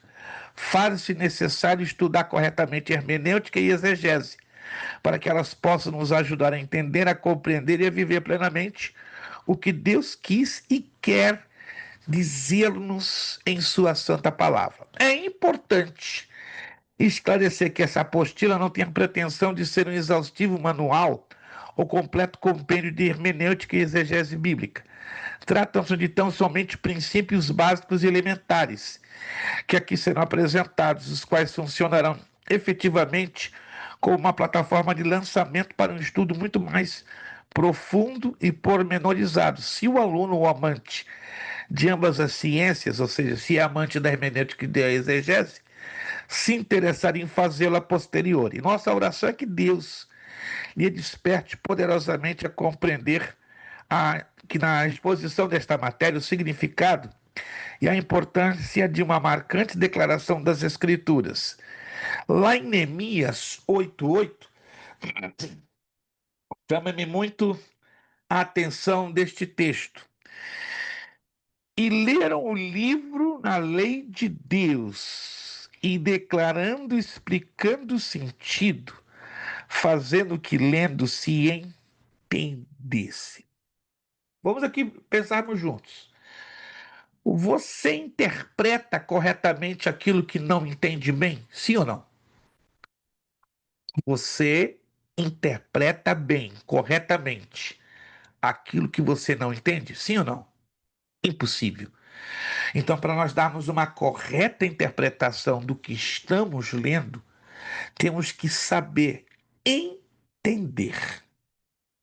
faz-se necessário estudar corretamente hermenêutica e exegese, para que elas possam nos ajudar a entender, a compreender e a viver plenamente o que Deus quis e quer dizer-nos em sua santa palavra. É importante esclarecer que essa apostila não tem a pretensão de ser um exaustivo manual ou completo compêndio de hermenêutica e exegese bíblica. Tratam-se de tão somente princípios básicos e elementares, que aqui serão apresentados, os quais funcionarão efetivamente como uma plataforma de lançamento para um estudo muito mais profundo e pormenorizado. Se o aluno ou amante de ambas as ciências, ou seja, se é amante da hermenêutica e da exegese, se interessar em fazê-lo a posteriori. Nossa oração é que Deus lhe desperte poderosamente a compreender que na exposição desta matéria o significado e a importância de uma marcante declaração das Escrituras. Lá em Neemias 8:8, chama-me muito a atenção deste texto. E leram o livro na lei de Deus, e declarando, explicando o sentido, fazendo que lendo se entendesse. Vamos aqui pensarmos juntos. Você interpreta corretamente aquilo que não entende bem? Sim ou não? Você interpreta bem, corretamente, aquilo que você não entende? Sim ou não? Impossível. Então, para nós darmos uma correta interpretação do que estamos lendo, temos que saber entender.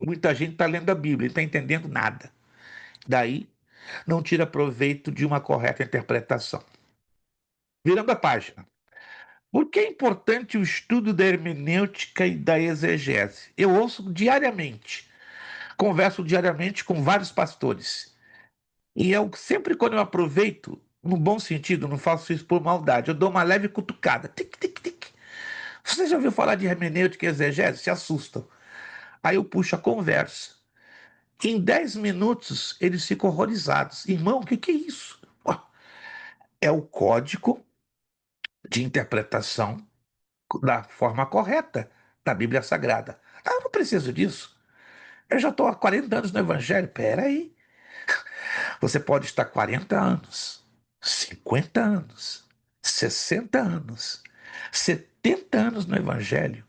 Muita gente está lendo a Bíblia e não está entendendo nada. Daí, não tira proveito de uma correta interpretação. Virando a página. Por que é importante o estudo da hermenêutica e da exegese? Eu ouço diariamente, converso diariamente com vários pastores. E eu sempre, quando eu aproveito, no bom sentido, não faço isso por maldade, eu dou uma leve cutucada. Tic, tic, tic. Você já ouviu falar de hermenêutica e exegese? Se assustam. Aí eu puxo a conversa. Em 10 minutos, eles ficam horrorizados. Irmão, o que é isso? É o código de interpretação da forma correta da Bíblia Sagrada. Ah, eu não preciso disso. Eu já estou há 40 anos no Evangelho. Peraí. Você pode estar 40 anos, 50 anos, 60 anos, 70 anos no Evangelho.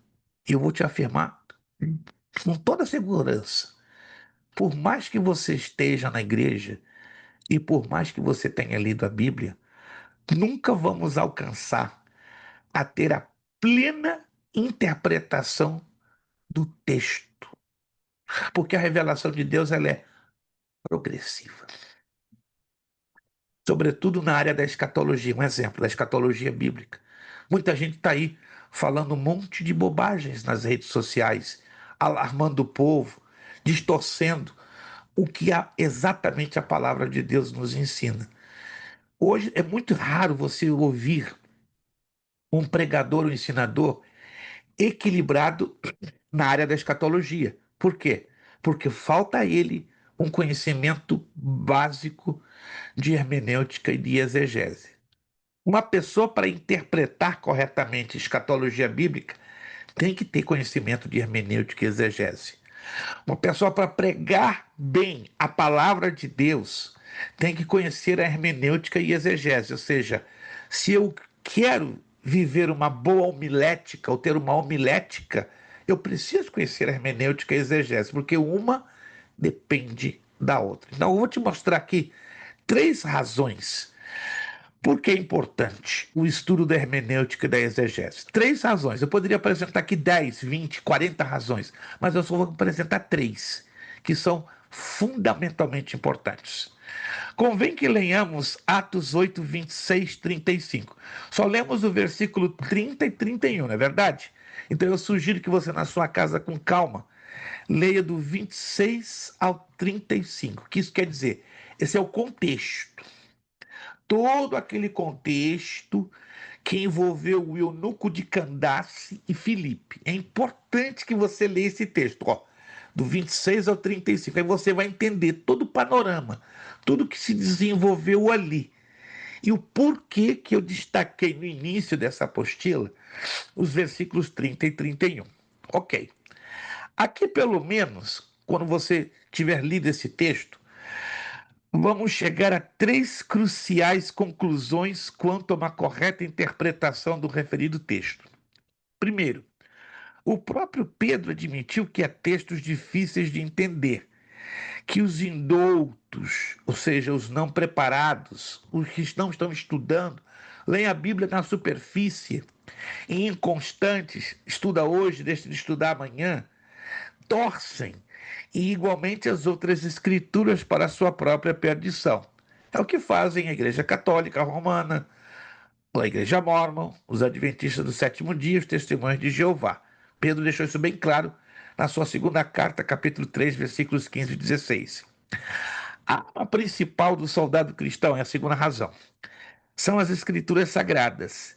E eu vou te afirmar com toda segurança. Por mais que você esteja na igreja e por mais que você tenha lido a Bíblia, nunca vamos alcançar a ter a plena interpretação do texto, porque a revelação de Deus ela é progressiva, sobretudo na área da escatologia. Um exemplo da escatologia bíblica. Muita gente está aí falando um monte de bobagens nas redes sociais, alarmando o povo, distorcendo o que exatamente a palavra de Deus nos ensina. Hoje é muito raro você ouvir um pregador ou ensinador equilibrado na área da escatologia. Por quê? Porque falta a ele um conhecimento básico de hermenêutica e de exegese. Uma pessoa, para interpretar corretamente escatologia bíblica, tem que ter conhecimento de hermenêutica e exegese. Uma pessoa, para pregar bem a palavra de Deus, tem que conhecer a hermenêutica e exegese. Ou seja, se eu quero viver uma boa homilética ou ter uma homilética, eu preciso conhecer a hermenêutica e exegese, porque uma depende da outra. Então, eu vou te mostrar aqui 3 razões por que é importante o estudo da hermenêutica e da exegese. 3 razões. Eu poderia apresentar aqui 10, 20, 40 razões, mas eu só vou apresentar 3, que são fundamentalmente importantes. Convém que leiamos Atos 8, 26, 35. Só lemos o versículo 30 e 31, não é verdade? Então eu sugiro que você, na sua casa, com calma, leia do 26 ao 35. O que isso quer dizer? Esse é o contexto. Todo aquele contexto que envolveu o eunuco de Candace e Filipe. É importante que você leia esse texto, ó, do 26 ao 35. Aí você vai entender todo o panorama, tudo que se desenvolveu ali. E o porquê que eu destaquei no início dessa apostila os versículos 30 e 31. Ok. Aqui, pelo menos, quando você tiver lido esse texto, vamos chegar a 3 cruciais conclusões quanto a uma correta interpretação do referido texto. Primeiro, o próprio Pedro admitiu que há textos difíceis de entender, que os indoutos, ou seja, os não preparados, os que não estão estudando, leem a Bíblia na superfície, e inconstantes, estuda hoje, deixa de estudar amanhã, torcem e igualmente as outras escrituras para a sua própria perdição. É o que fazem a Igreja Católica Romana, a Igreja Mórmon, os Adventistas do Sétimo Dia, os Testemunhos de Jeová. Pedro deixou isso bem claro na sua segunda carta, capítulo 3, versículos 15 e 16. A arma principal do soldado cristão é a segunda razão. São as escrituras sagradas.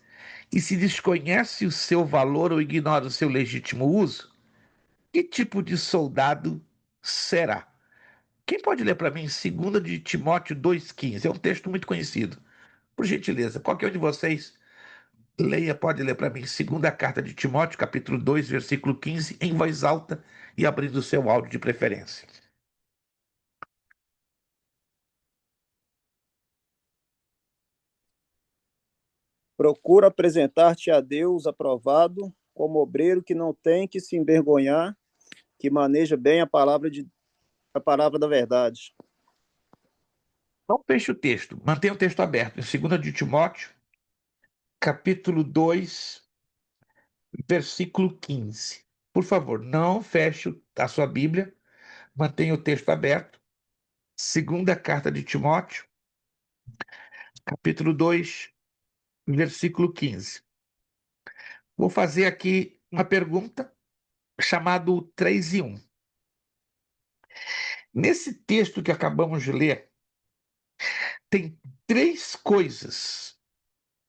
E se desconhece o seu valor ou ignora o seu legítimo uso, que tipo de soldado será? Quem pode ler para mim 2 de Timóteo 2,15? É um texto muito conhecido. Por gentileza, qualquer um de vocês pode ler para mim 2ª carta de Timóteo, capítulo 2, versículo 15, em voz alta e abrindo o seu áudio de preferência. Procura apresentar-te a Deus aprovado, como obreiro que não tem que se envergonhar, que maneja bem a palavra da verdade. Não feche o texto, mantenha o texto aberto. Em 2 de Timóteo, capítulo 2, versículo 15. Por favor, não feche a sua Bíblia, mantenha o texto aberto. 2ª carta de Timóteo, capítulo 2, versículo 15. Vou fazer aqui uma pergunta chamado 3 e 1. Nesse texto que acabamos de ler, tem 3 coisas.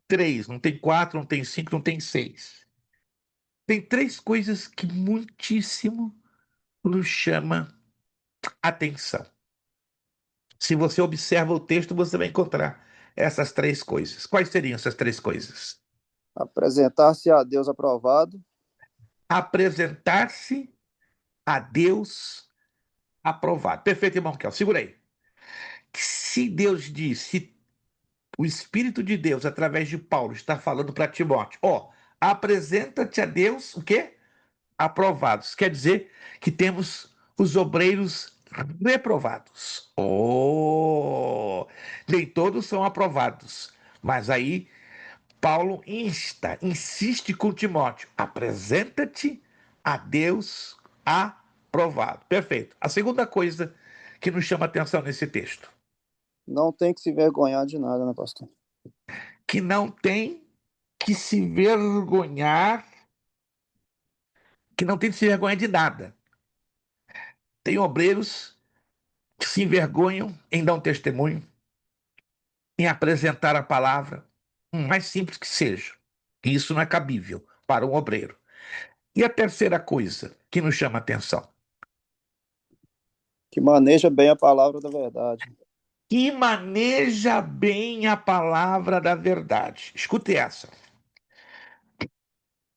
3, não tem 4, não tem 5, não tem 6. Tem 3 coisas que muitíssimo nos chama atenção. Se você observa o texto, você vai encontrar essas 3 coisas. Quais seriam essas 3 coisas? Apresentar-se a Deus aprovado, Apresentar-se a Deus aprovado. Perfeito, irmão Kel. Segura aí. Se Deus diz, se o Espírito de Deus, através de Paulo, está falando para Timóteo, apresenta-te a Deus, o quê? Aprovados. Quer dizer que temos os obreiros reprovados. Nem todos são aprovados. Mas aí Paulo insiste com Timóteo, apresenta-te a Deus aprovado. Perfeito. A segunda coisa que nos chama a atenção nesse texto. não tem que se vergonhar de nada, né, pastor? Que não tem que se vergonhar, que não tem que se vergonhar de nada. Tem obreiros que se envergonham em dar um testemunho, em apresentar a palavra, mais simples que seja. E isso não é cabível para um obreiro. E a terceira coisa que nos chama a atenção. Que maneja bem a palavra da verdade. Que maneja bem a palavra da verdade. Escute essa.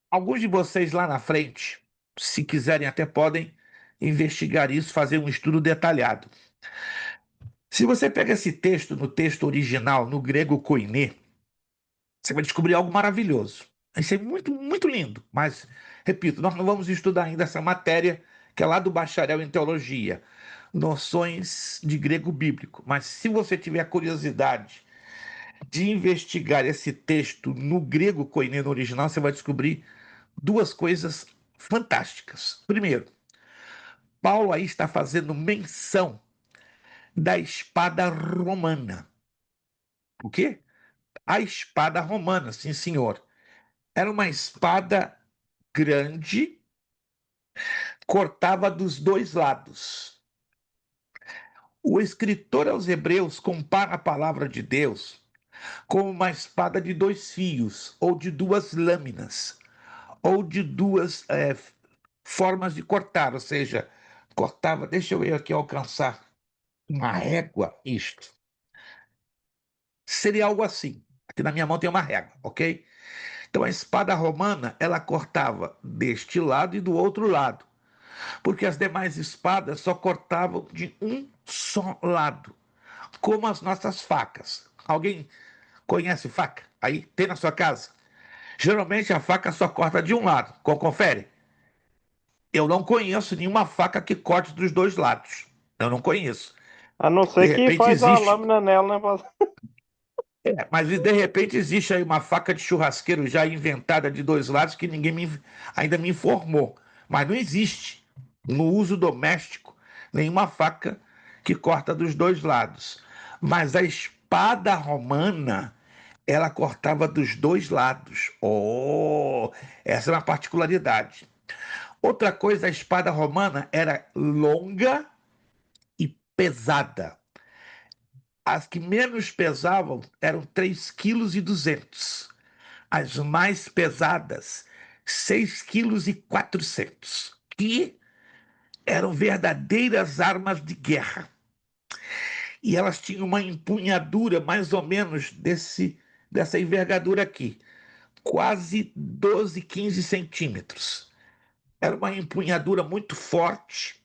Alguns de vocês lá na frente, se quiserem, até podem investigar isso, fazer um estudo detalhado. Se você pega esse texto no texto original, no grego koiné, você vai descobrir algo maravilhoso. Isso é muito, muito lindo. Mas, repito, nós não vamos estudar ainda essa matéria, que é lá do bacharel em teologia. noções de grego bíblico, mas se você tiver curiosidade de investigar esse texto no grego koiné, no original, você vai descobrir duas coisas fantásticas. Primeiro, Paulo aí está fazendo menção da espada romana. O quê? A espada romana, sim, senhor. Era uma espada grande, cortava dos dois lados. O escritor aos Hebreus compara a palavra de Deus como uma espada de dois fios, ou de duas lâminas, ou de duas formas de cortar, ou seja, cortava. Deixa eu aqui alcançar uma régua, isto. Seria algo assim. Aqui na minha mão tem uma régua, ok? Então a espada romana, ela cortava deste lado e do outro lado, porque as demais espadas só cortavam de um só lado, como as nossas facas. Alguém conhece faca? Aí tem na sua casa? Geralmente a faca só corta de um lado. Confere? Eu não conheço nenhuma faca que corte dos dois lados. Eu não conheço. A não De ser que repente faz a existe. lâmina nela, né, pastor? Mas de repente existe aí uma faca de churrasqueiro já inventada de dois lados que ninguém ainda me informou. Mas não existe no uso doméstico nenhuma faca que corta dos dois lados. Mas a espada romana, ela cortava dos dois lados. Oh, essa é uma particularidade. Outra coisa, a espada romana era longa e pesada. As que menos pesavam eram 3,2 kg. As mais pesadas, 6,4 kg, que eram verdadeiras armas de guerra. E elas tinham uma empunhadura mais ou menos dessa envergadura aqui, quase 12, 15 centímetros. Era uma empunhadura muito forte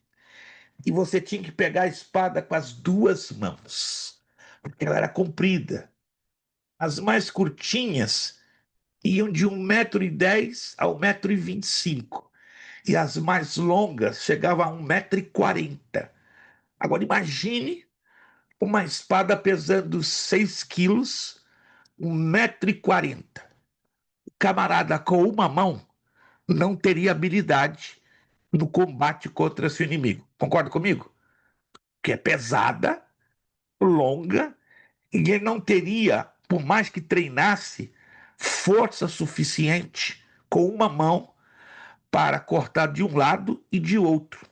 e você tinha que pegar a espada com as duas mãos, porque ela era comprida. As mais curtinhas iam de 1,10 m a 1,25 m, e as mais longas chegavam a 1,40 m. Agora imagine uma espada pesando 6 quilos, 1,40 m. O camarada com uma mão não teria habilidade no combate contra seu inimigo. Concorda comigo? Que é pesada, longa, e ele não teria, por mais que treinasse, força suficiente com uma mão para cortar de um lado e de outro.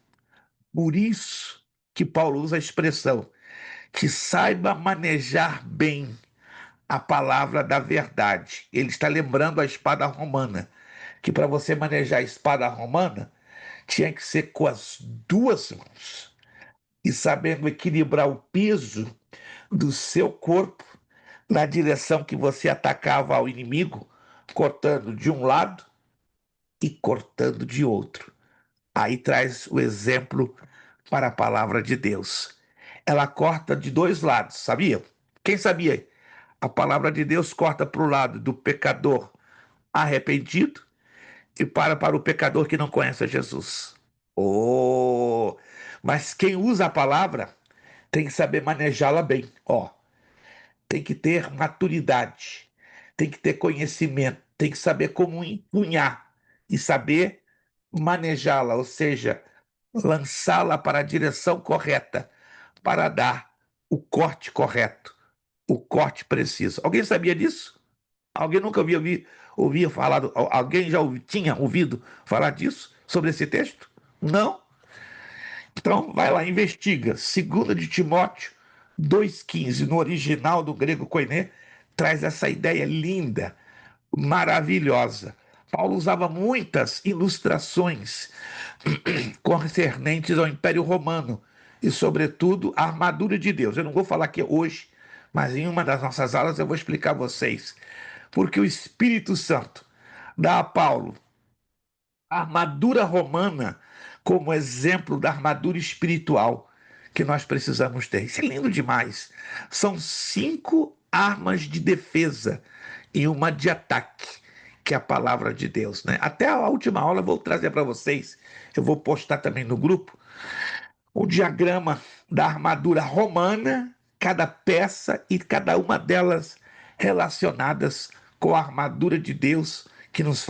Por isso que Paulo usa a expressão que saiba manejar bem a palavra da verdade. Ele está lembrando a espada romana, que para você manejar a espada romana tinha que ser com as duas mãos e sabendo equilibrar o peso do seu corpo na direção que você atacava ao inimigo, cortando de um lado e cortando de outro. Aí traz o exemplo para a palavra de Deus. Ela corta de dois lados, sabia? Quem sabia? A palavra de Deus corta para o lado do pecador arrependido e para o pecador que não conhece a Jesus. Oh! Mas quem usa a palavra tem que saber manejá-la bem. Tem que ter maturidade, tem que ter conhecimento, tem que saber como empunhar e saber manejá-la, ou seja, lançá-la para a direção correta, para dar o corte correto, o corte preciso. Alguém sabia disso? Alguém nunca ouvia falar, alguém já tinha ouvido falar disso, sobre esse texto? Não? Então, vai lá, investiga. 2 de Timóteo 2,15, no original do grego koiné, traz essa ideia linda, maravilhosa. Paulo usava muitas ilustrações concernentes ao Império Romano e, sobretudo, a armadura de Deus. Eu não vou falar aqui hoje, mas em uma das nossas aulas eu vou explicar a vocês. Porque o Espírito Santo dá a Paulo a armadura romana como exemplo da armadura espiritual que nós precisamos ter. Isso é lindo demais. São 5 armas de defesa e uma de ataque, que é a palavra de Deus, né? Até a última aula eu vou trazer para vocês, eu vou postar também no grupo, o diagrama da armadura romana, cada peça e cada uma delas relacionadas com a armadura de Deus que nos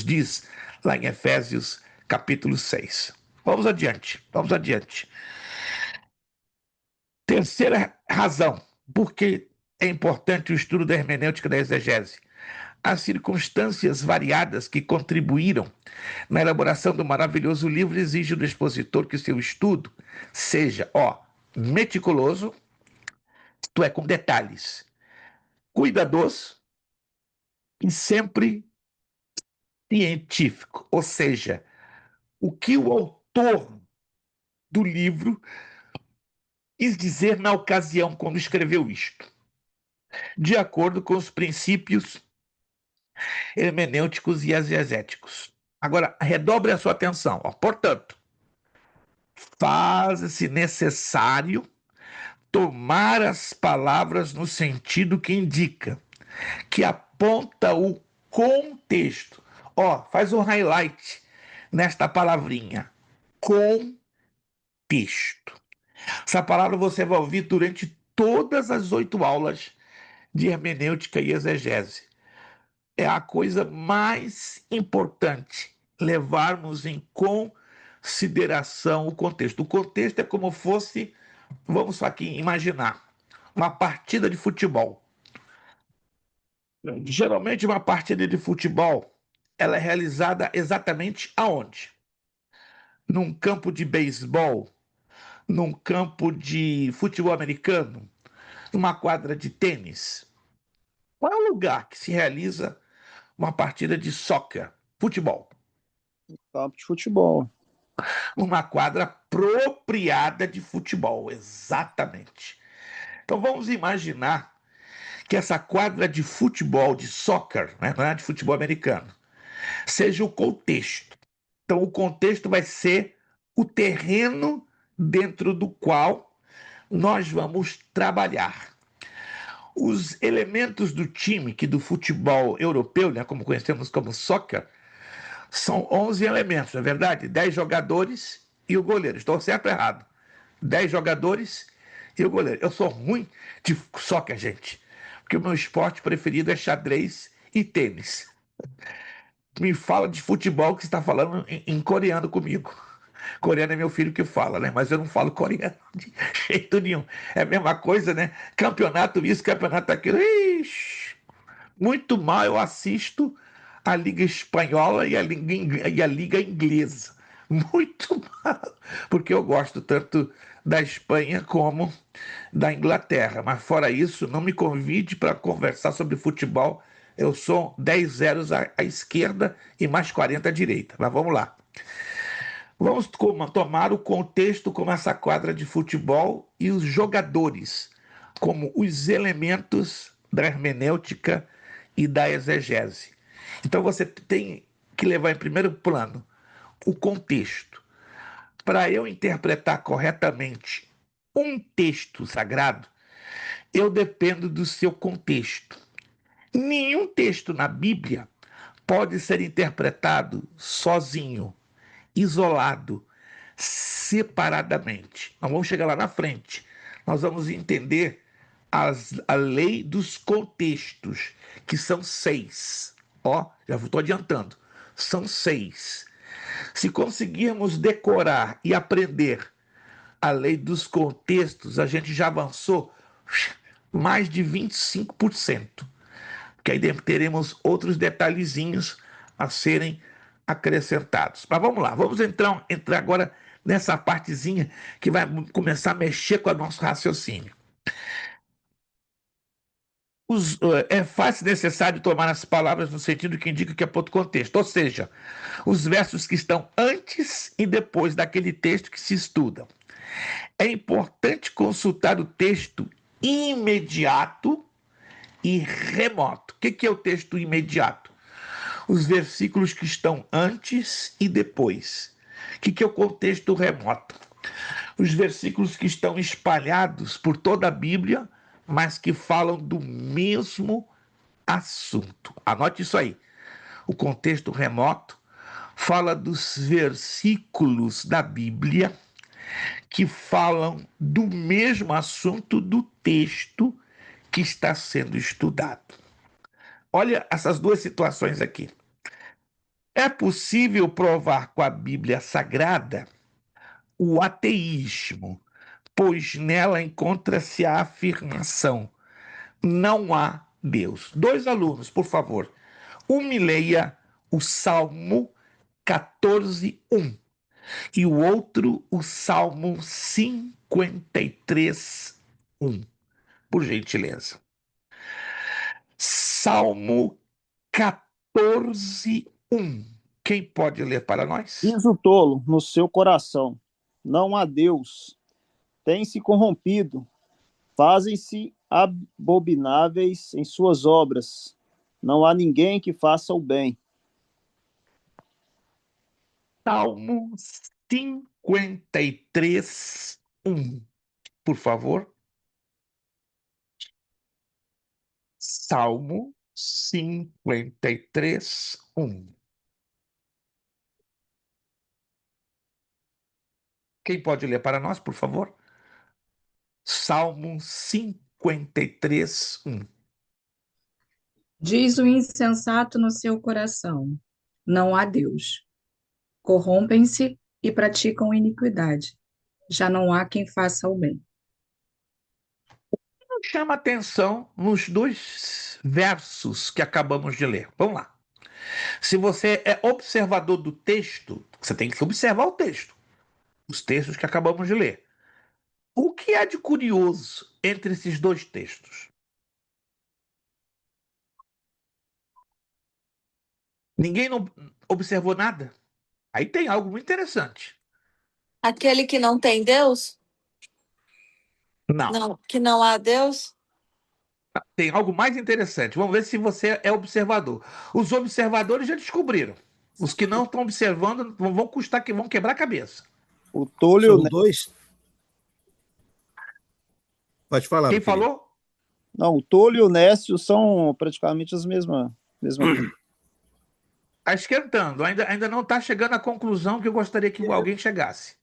diz lá em Efésios capítulo 6. Vamos adiante, vamos adiante. Terceira razão, porque é importante o estudo da hermenêutica da exegese. As circunstâncias variadas que contribuíram na elaboração do maravilhoso livro exigem do expositor que o seu estudo seja, meticuloso, isto é, com detalhes, cuidadoso e sempre científico. Ou seja, o que o autor do livro quis dizer na ocasião quando escreveu isto, de acordo com os princípios hermenêuticos e exegéticos. Agora, redobre a sua atenção. Portanto, faz-se necessário tomar as palavras no sentido que indica, que aponta o contexto. Faz um highlight nesta palavrinha. Contexto. Essa palavra você vai ouvir durante todas as 8 aulas de hermenêutica e exegese. É a coisa mais importante, levarmos em consideração o contexto. O contexto é como fosse, vamos aqui imaginar, uma partida de futebol. Geralmente uma partida de futebol, ela é realizada exatamente aonde? Num campo de beisebol, num campo de futebol americano, numa quadra de tênis. Qual é o lugar que se realiza uma partida de soccer, futebol? Campo de futebol. Uma quadra apropriada de futebol, exatamente. Então vamos imaginar que essa quadra de futebol, de soccer, né, não é de futebol americano, seja o contexto. Então o contexto vai ser o terreno dentro do qual nós vamos trabalhar. Os elementos do time, que do futebol europeu, né, como conhecemos como soccer, são 11 elementos, não é verdade? 10 jogadores e o goleiro. Estou certo ou errado? 10 jogadores e o goleiro. Eu sou ruim de soccer, gente, porque o meu esporte preferido é xadrez e tênis. Me fala de futebol que você está falando em coreano comigo. Coreano é meu filho que fala, né? Mas eu não falo coreano de jeito nenhum. É a mesma coisa, né? Campeonato isso, campeonato aquilo. Ixi, muito mal eu assisto a Liga Espanhola e a Liga Inglesa. Muito mal. Porque eu gosto tanto da Espanha como da Inglaterra. Mas fora isso, não me convide para conversar sobre futebol. Eu sou 10 zeros à esquerda e mais 40 à direita. Mas vamos lá. Vamos tomar o contexto como essa quadra de futebol e os jogadores como os elementos da hermenêutica e da exegese. Então você tem que levar em primeiro plano o contexto. Para eu interpretar corretamente um texto sagrado, eu dependo do seu contexto. Nenhum texto na Bíblia pode ser interpretado sozinho, isolado, separadamente. Nós vamos chegar lá na frente. Nós vamos entender a lei dos contextos, que são 6. Já estou adiantando. São 6. Se conseguirmos decorar e aprender a lei dos contextos, a gente já avançou mais de 25%. Porque aí teremos outros detalhezinhos a serem acrescentados. Mas vamos lá, vamos entrar agora nessa partezinha que vai começar a mexer com o nosso raciocínio. É fácil e necessário tomar as palavras no sentido que indica que é ponto contexto, ou seja, os versos que estão antes e depois daquele texto que se estuda. É importante consultar o texto imediato e remoto. O que é o texto imediato? Os versículos que estão antes e depois. O que é o contexto remoto? Os versículos que estão espalhados por toda a Bíblia, mas que falam do mesmo assunto. Anote isso aí. O contexto remoto fala dos versículos da Bíblia que falam do mesmo assunto do texto que está sendo estudado. Olha essas duas situações aqui. É possível provar com a Bíblia Sagrada o ateísmo, pois nela encontra-se a afirmação: não há Deus. 2 alunos, por favor. Me leia o Salmo 14:1 e o outro o Salmo 53:1, por gentileza. Salmo 14:1. Quem pode ler para nós? Diz o tolo no seu coração: não há Deus. Tem-se corrompido, fazem-se abomináveis em suas obras. Não há ninguém que faça o bem. Salmo 53:1, por favor. Salmo 53:1. Quem pode ler para nós, por favor? Salmo 53:1. Diz o insensato no seu coração: não há Deus. Corrompem-se e praticam iniquidade. Já não há quem faça o bem. Chama atenção nos 2 versos que acabamos de ler. Vamos lá. Se você é observador do texto, você tem que observar o texto, os textos que acabamos de ler. O que há de curioso entre esses 2 textos? Ninguém não observou nada? Aí tem algo muito interessante. Aquele que não tem Deus? Não. Não, que não há Deus? Tem algo mais interessante. Vamos ver se você é observador. Os observadores já descobriram. Os que não estão observando vão quebrar a cabeça. O tolo e o São nécio. dois. Pode falar. Quem meu querido. falou? Não, o tolo e o nécio são praticamente as mesma coisa. Está esquentando. Ainda não está chegando à conclusão que eu gostaria que alguém chegasse.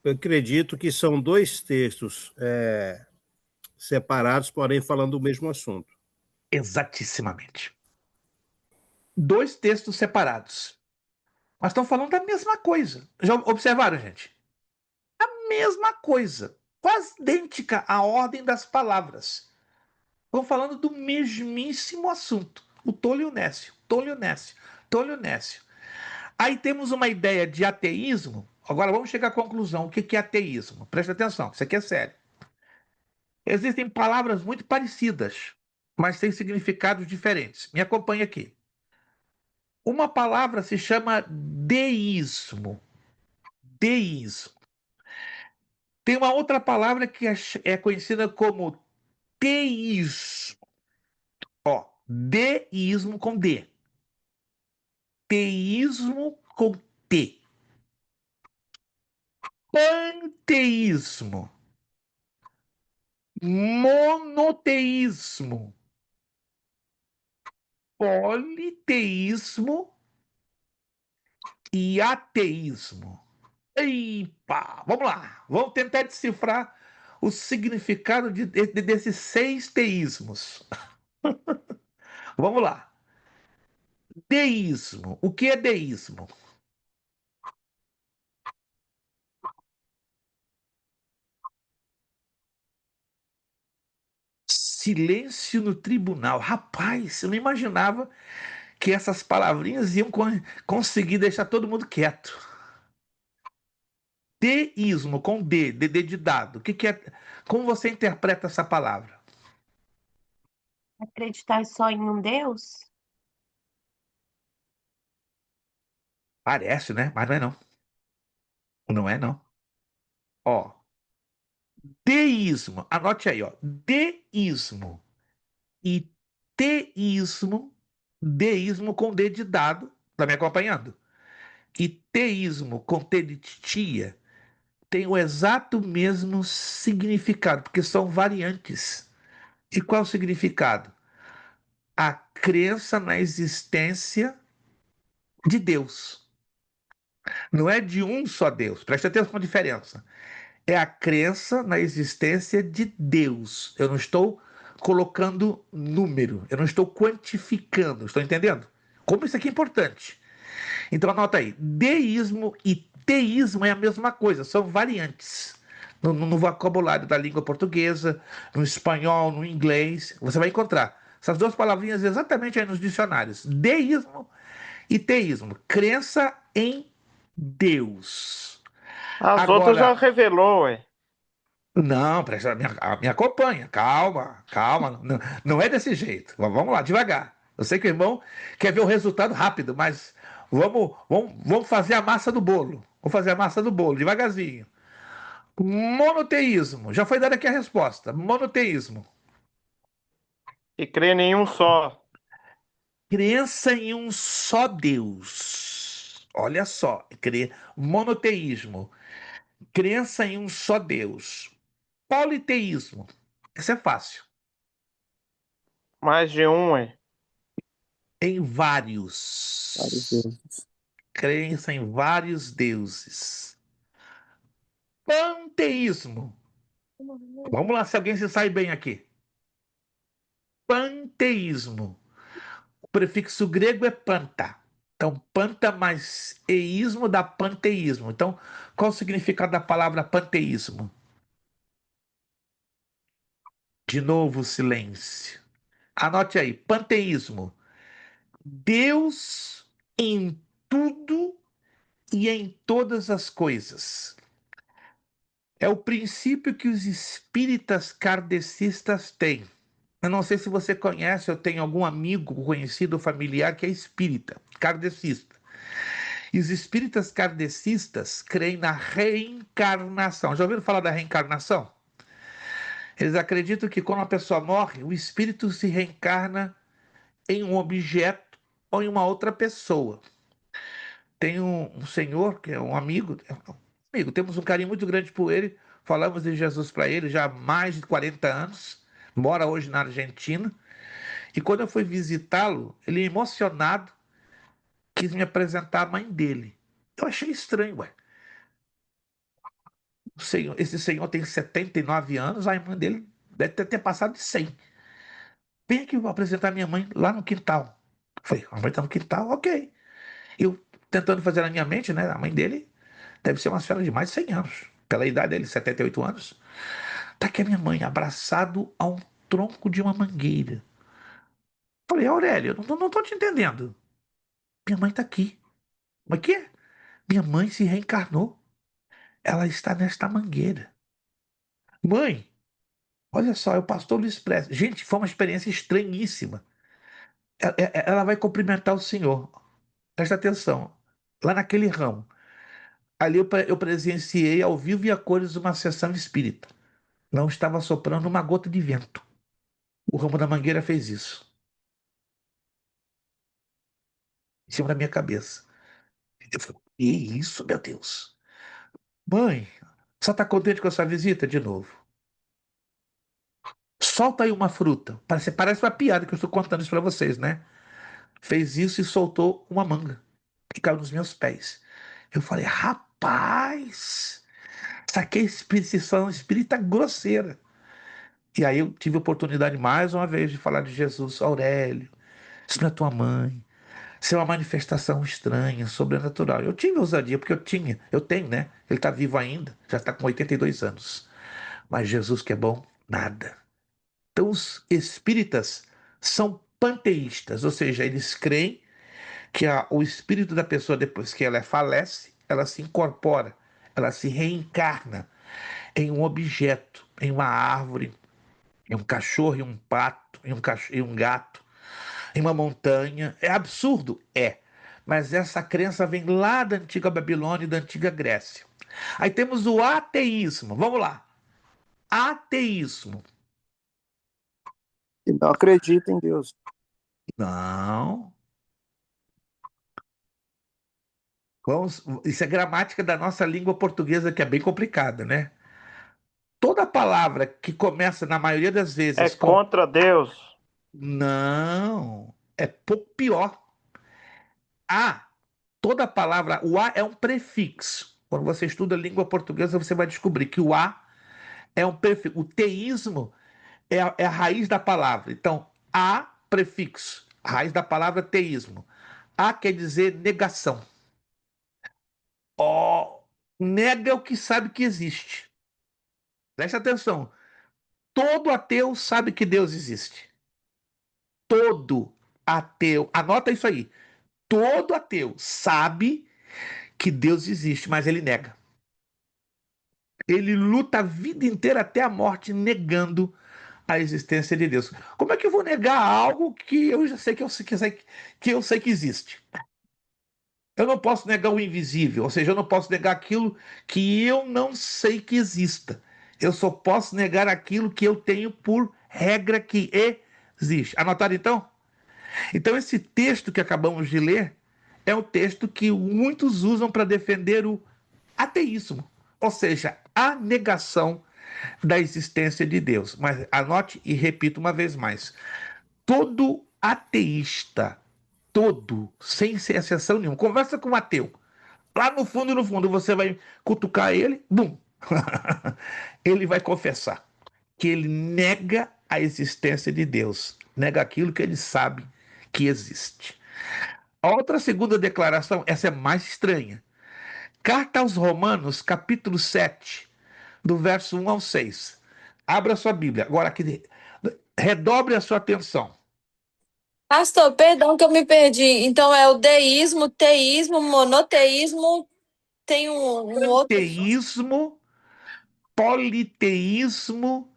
Eu acredito que são 2 textos separados, porém falando do mesmo assunto. Exatissimamente. 2 textos separados. Mas estão falando da mesma coisa. Já observaram, gente? A mesma coisa. Quase idêntica à ordem das palavras. Estão falando do mesmíssimo assunto. O tolo e o nécio. Tolo e o nécio. Tolo e o nécio. Aí temos uma ideia de ateísmo. Agora vamos chegar à conclusão. O que é ateísmo? Presta atenção, isso aqui é sério. Existem palavras muito parecidas, mas têm significados diferentes. Me acompanhe aqui. Uma palavra se chama deísmo. Deísmo. Tem uma outra palavra que é conhecida como teísmo. Ó, deísmo com D. Teísmo com T. Panteísmo. Monoteísmo. Politeísmo e ateísmo. Epa, vamos lá. Vamos tentar decifrar o significado desses 6 teísmos. Vamos lá. Deísmo. O que é deísmo? Silêncio no tribunal. Rapaz, eu não imaginava que essas palavrinhas iam conseguir deixar todo mundo quieto. Deísmo, com D de dado. O que é? Como você interpreta essa palavra? Acreditar só em um Deus? Parece, né? Mas não é não. Não é não. Ó, deísmo. Anote aí, ó. Deísmo e teísmo. Deísmo com D de dado. Tá me acompanhando? E teísmo com T de titia tem o exato mesmo significado, porque são variantes. E qual é o significado? A crença na existência de Deus. Não é de um só Deus. Preste atenção com a diferença. é a crença na existência de Deus. Eu não estou colocando número, eu não estou quantificando, estou entendendo? Como isso aqui é importante. Então anota aí, deísmo e teísmo é a mesma coisa, são variantes. No vocabulário da língua portuguesa, no espanhol, no inglês, você vai encontrar essas duas palavrinhas exatamente aí nos dicionários. Deísmo e teísmo, crença em Deus. As outras já Agora, revelou, ué. não, me acompanha, calma, calma, não, não é desse jeito. Vamos lá, devagar. Eu sei que o irmão quer ver o resultado rápido, mas vamos fazer a massa do bolo. Vamos fazer a massa do bolo, devagarzinho. Monoteísmo, já foi dada aqui a resposta. Monoteísmo, E crê em um só. crença em um só Deus. Olha só, monoteísmo, crença em um só Deus. Politeísmo, isso é fácil. Mais de um, ué. Em Vários vários. deuses. Crença em vários deuses. Panteísmo. Vamos lá, se alguém se sai bem aqui. Panteísmo. O prefixo grego é panta. Então, panta mais eísmo dá panteísmo. Então, qual o significado da palavra panteísmo? De novo, silêncio. Anote aí, panteísmo. Deus em tudo e em todas as coisas. É o princípio que os espíritas kardecistas têm. Eu não sei se você conhece, eu tenho algum amigo, conhecido, familiar que é espírita, kardecista. E os espíritas kardecistas creem na reencarnação. Já ouviram falar da reencarnação? Eles acreditam que quando uma pessoa morre, o espírito se reencarna em um objeto ou em uma outra pessoa. Tem um senhor que é um amigo, temos um carinho muito grande por ele, falamos de Jesus para ele já há mais de 40 anos, mora hoje na Argentina, e quando eu fui visitá-lo, ele emocionado quis me apresentar a mãe dele. Eu achei estranho, ué. Esse senhor tem 79 anos, a irmã dele deve ter passado de 100. Vem aqui, eu vou apresentar minha mãe lá no quintal. Eu falei, a mãe está no quintal? Ok. Eu tentando fazer na minha mente, né? A mãe dele deve ser uma senhora de mais de 100 anos. Pela idade dele, 78 anos. Tá aqui a minha mãe, abraçado a um tronco de uma mangueira. Falei, Aurélio, não tô te entendendo. Minha mãe tá aqui. Mas que é? Minha mãe se reencarnou. Ela está nesta mangueira. Mãe, olha só, é o pastor Luiz Prestes. Gente, foi uma experiência estranhíssima. Ela vai cumprimentar o senhor. Presta atenção. Lá naquele ramo. Ali eu presenciei ao vivo e a cores uma sessão espírita. Não estava soprando uma gota de vento. O ramo da mangueira fez isso. Em cima da minha cabeça. Eu falei, que isso, meu Deus? Mãe, só está contente com a sua visita de novo? Solta aí uma fruta. Parece uma piada que eu estou contando isso para vocês, né? Fez isso e soltou uma manga que caiu nos meus pés. Eu falei, rapaz, saquei expressão espírita grosseira. E aí eu tive a oportunidade mais uma vez de falar de Jesus, Aurélio. Isso não é tua mãe. Isso é uma manifestação estranha, sobrenatural. Eu tive ousadia, porque eu tenho, né? Ele está vivo ainda, já está com 82 anos. Mas Jesus que é bom, nada. Então os espíritas são panteístas, ou seja, eles creem que o espírito da pessoa, depois que ela falece, ela se incorpora, ela se reencarna em um objeto, em uma árvore, em um cachorro, em um pato, em um gato, em uma montanha. É absurdo? É. Mas essa crença vem lá da antiga Babilônia e da antiga Grécia. Aí temos o ateísmo. Vamos lá. Ateísmo. E não acredita em Deus. Não. Isso é gramática da nossa língua portuguesa, que é bem complicada, né? Toda palavra que começa, na maioria das É vezes, com contra Deus. não, é pouco pior. A, toda palavra, o A é um prefixo. Quando você estuda língua portuguesa, você vai descobrir que o a é um prefixo. O teísmo é a raiz da palavra. Então, a prefixo, a raiz da palavra teísmo. A quer dizer negação. Ó, nega o que sabe que existe. Preste atenção. Todo ateu sabe que Deus existe. Todo ateu, anota isso aí. Todo ateu sabe que Deus existe, mas ele nega. Ele luta a vida inteira até a morte negando a existência de Deus. Como é que eu vou negar algo que eu já sei que existe? Eu não posso negar o invisível, ou seja, eu não posso negar aquilo que eu não sei que exista. Eu só posso negar aquilo que eu tenho por regra que existe. Anotado então? Então, esse texto que acabamos de ler é o texto que muitos usam para defender o ateísmo, ou seja, a negação da existência de Deus. Mas anote e repito uma vez mais: todo ateísta, todo, sem exceção nenhuma, conversa com um ateu. Lá no fundo, você vai cutucar ele, bum! Ele vai confessar que ele nega a existência de Deus, nega aquilo que ele sabe que existe. A outra segunda declaração, essa é mais estranha. Carta aos Romanos, capítulo 7, do verso 1 ao 6. Abra sua Bíblia. Agora aqui, redobre a sua atenção. Pastor, perdão que eu me perdi. Então é o deísmo, teísmo, monoteísmo, tem um outro. Teísmo, politeísmo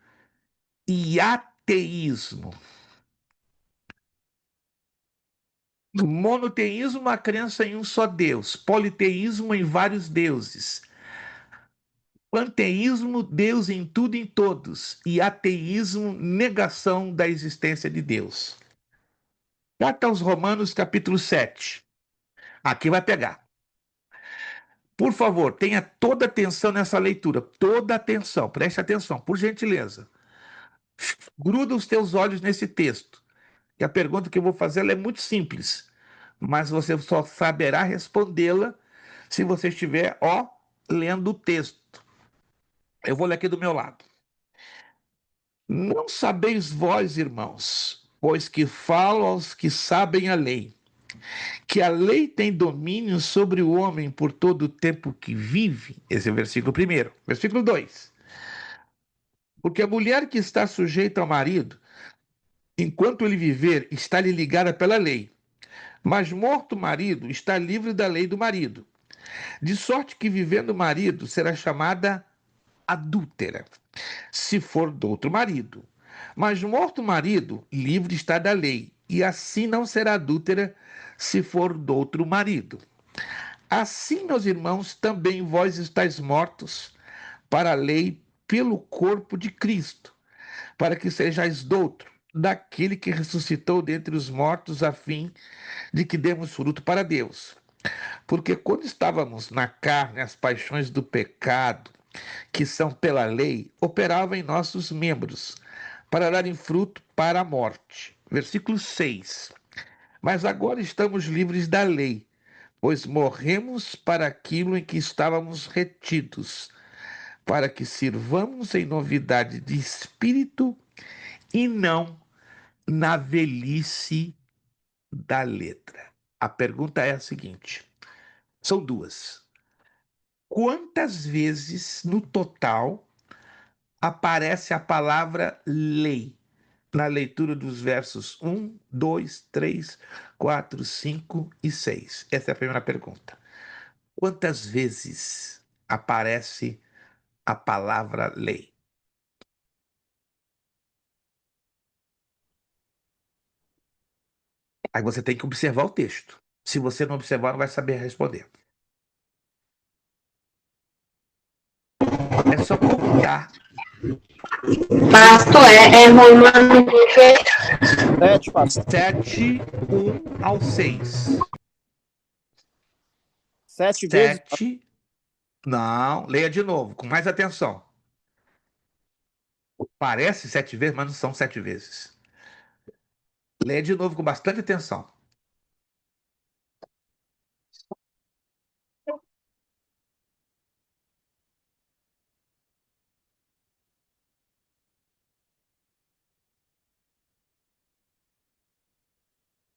e ateísmo. No monoteísmo, a crença em um só Deus. Politeísmo, em vários deuses. Panteísmo, Deus em tudo e em todos. E ateísmo, negação da existência de Deus. Carta aos Romanos, capítulo 7. Aqui vai pegar. Por favor, tenha toda atenção nessa leitura. Toda atenção. Preste atenção, por gentileza. Gruda os teus olhos nesse texto. E a pergunta que eu vou fazer ela é muito simples, mas você só saberá respondê-la se você estiver, lendo o texto. Eu vou ler aqui do meu lado. Não sabeis vós, irmãos, pois que falo aos que sabem a lei, que a lei tem domínio sobre o homem por todo o tempo que vive. Esse é o versículo 1. Versículo 2. Porque a mulher que está sujeita ao marido, enquanto ele viver, está-lhe ligada pela lei. Mas morto o marido, está livre da lei do marido. De sorte que, vivendo o marido, será chamada adúltera, se for do outro marido. Mas morto o marido, livre está da lei, e assim não será adúltera, se for do outro marido. Assim, meus irmãos, também vós estáis mortos para a lei pelo corpo de Cristo, para que sejais doutro, daquele que ressuscitou dentre os mortos, a fim de que demos fruto para Deus. Porque quando estávamos na carne, as paixões do pecado, que são pela lei, operavam em nossos membros, para darem fruto para a morte. Versículo 6. Mas agora estamos livres da lei, pois morremos para aquilo em que estávamos retidos, para que sirvamos em novidade de espírito e não na velhice da letra. A pergunta é a seguinte: são duas. Quantas vezes no total aparece a palavra lei na leitura dos versos 1, 2, 3, 4, 5 e 6? Essa é a primeira pergunta. Quantas vezes aparece a palavra lei? Aí você tem que observar o texto. Se você não observar, não vai saber responder. É só contar. Pastor, é Romano 7, pastor. 7, 1 ao 6. 7 vezes. 7. Não, leia de novo, com mais atenção. Parece 7 vezes, mas não são 7 vezes. Leia de novo com bastante atenção.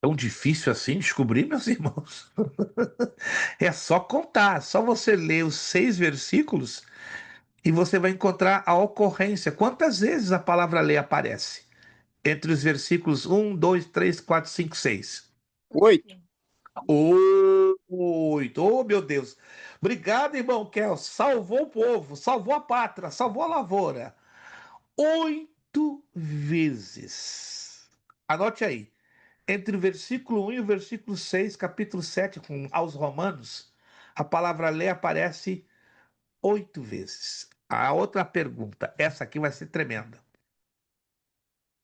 Tão difícil assim descobrir, meus irmãos? É só contar, é só você ler os 6 versículos e você vai encontrar a ocorrência. Quantas vezes a palavra lei aparece? Entre os versículos 1, 2, 3, 4, 5, 6. 8. 8. Oh, meu Deus. Obrigado, irmão Kel. Salvou o povo, salvou a pátria, salvou a lavoura. 8 vezes. Anote aí. Entre o versículo 1 e o versículo 6, capítulo 7, aos Romanos, a palavra lei aparece 8 vezes. A outra pergunta, essa aqui vai ser tremenda.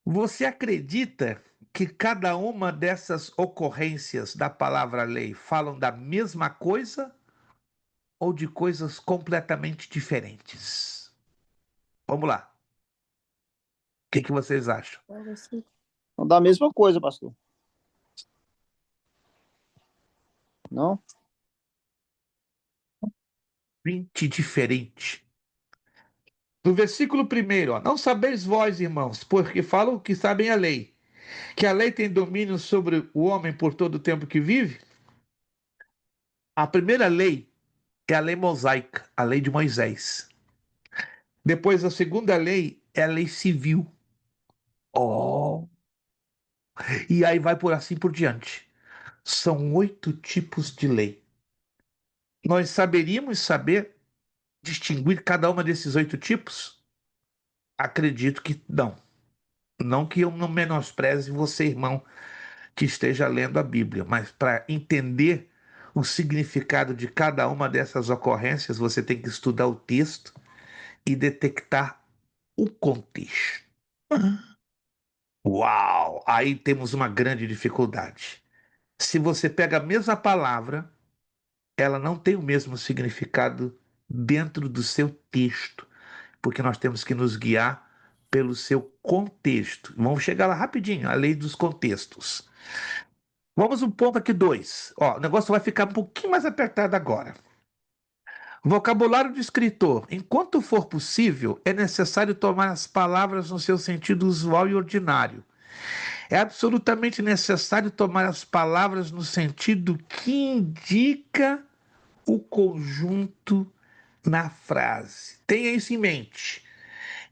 Você acredita que cada uma dessas ocorrências da palavra lei falam da mesma coisa ou de coisas completamente diferentes? Vamos lá. O que vocês acham? Não dá a mesma coisa, pastor. Não? 20 diferente. No versículo 1, não sabeis vós, irmãos, porque falam que sabem a lei, que a lei tem domínio sobre o homem por todo o tempo que vive? A primeira lei é a lei mosaica, a lei de Moisés. Depois, a segunda lei é a lei civil. Oh! E aí vai por assim por diante. São 8 tipos de lei. Nós saberíamos saber distinguir cada uma desses 8 tipos? Acredito que não. Não que eu não menospreze você, irmão, que esteja lendo a Bíblia, mas para entender o significado de cada uma dessas ocorrências, você tem que estudar o texto e detectar o contexto. Uau! Aí temos uma grande dificuldade. Se você pega a mesma palavra, ela não tem o mesmo significado dentro do seu texto, porque nós temos que nos guiar pelo seu contexto. Vamos chegar lá rapidinho, a lei dos contextos. Vamos um ponto aqui, 2. Ó, o negócio vai ficar um pouquinho mais apertado agora. Vocabulário do escritor. Enquanto for possível, é necessário tomar as palavras no seu sentido usual e ordinário. É absolutamente necessário tomar as palavras no sentido que indica o conjunto na frase. Tenha isso em mente.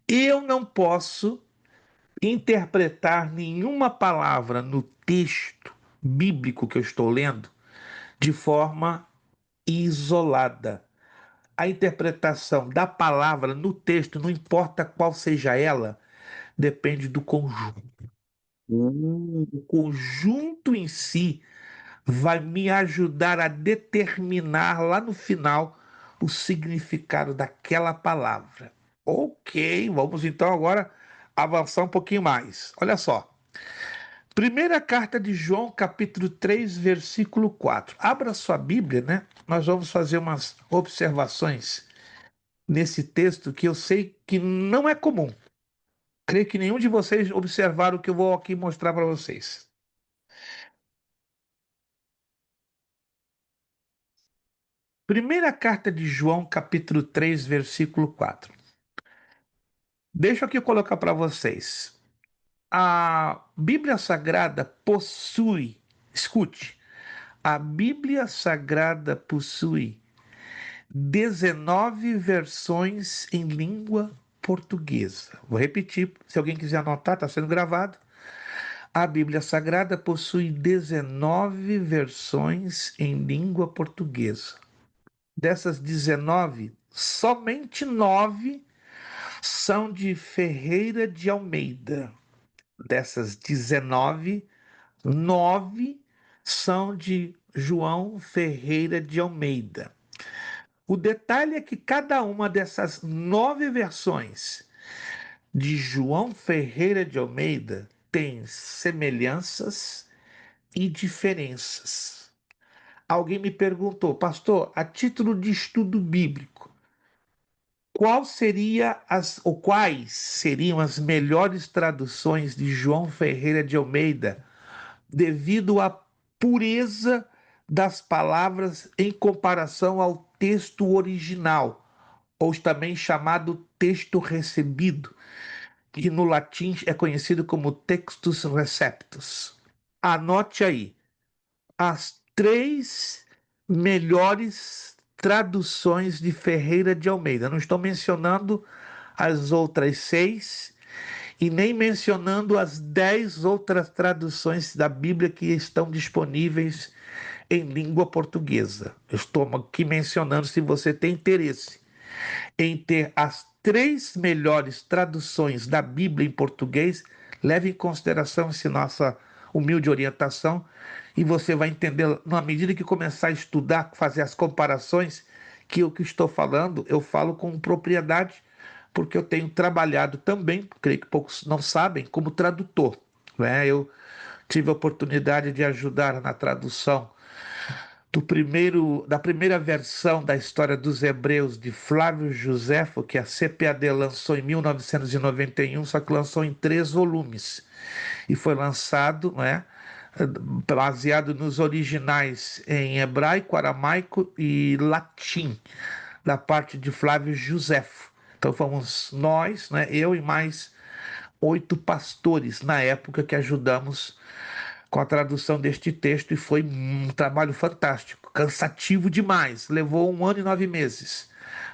Eu não posso interpretar nenhuma palavra no texto bíblico que eu estou lendo de forma isolada. A interpretação da palavra no texto, não importa qual seja ela, depende do conjunto. O conjunto em si vai me ajudar a determinar lá no final o significado daquela palavra. Ok, vamos então agora avançar um pouquinho mais. Olha só. Primeira carta de João, capítulo 3, versículo 4. Abra sua Bíblia, né? Nós vamos fazer umas observações nesse texto que eu sei que não é comum. Creio que nenhum de vocês observaram o que eu vou aqui mostrar para vocês. Primeira carta de João, capítulo 3, versículo 4. Deixa eu aqui colocar para vocês. A Bíblia Sagrada possui, escute, a Bíblia Sagrada possui 19 versões em língua portuguesa. Vou repetir, se alguém quiser anotar, está sendo gravado. A Bíblia Sagrada possui 19 versões em língua portuguesa. Dessas 19, somente 9 são de Ferreira de Almeida. Dessas 19, 9 são de João Ferreira de Almeida. O detalhe é que cada uma dessas 9 versões de João Ferreira de Almeida tem semelhanças e diferenças. Alguém me perguntou, pastor, a título de estudo bíblico, quais seriam as melhores traduções de João Ferreira de Almeida, devido à pureza das palavras em comparação ao texto original, ou também chamado texto recebido, que no latim é conhecido como textus receptus. Anote aí. As 3 melhores traduções de Ferreira de Almeida. Não estou mencionando as outras 6 e nem mencionando as 10 outras traduções da Bíblia que estão disponíveis em língua portuguesa. Eu estou aqui mencionando, se você tem interesse em ter as 3 melhores traduções da Bíblia em português, leve em consideração essa nossa humilde orientação e você vai entender, na medida que começar a estudar, fazer as comparações, que o que estou falando, eu falo com propriedade, porque eu tenho trabalhado também, creio que poucos não sabem, como tradutor, né? Eu tive a oportunidade de ajudar na tradução da primeira versão da história dos Hebreus de Flávio Josefo, que a CPAD lançou em 1991, só que lançou em 3 volumes. E foi lançado, né, baseado nos originais em hebraico, aramaico e latim, da parte de Flávio Josefo. Então fomos nós, né, eu e mais 8 pastores na época que ajudamos com a tradução deste texto e foi um trabalho fantástico, cansativo demais, levou 1 ano e 9 meses,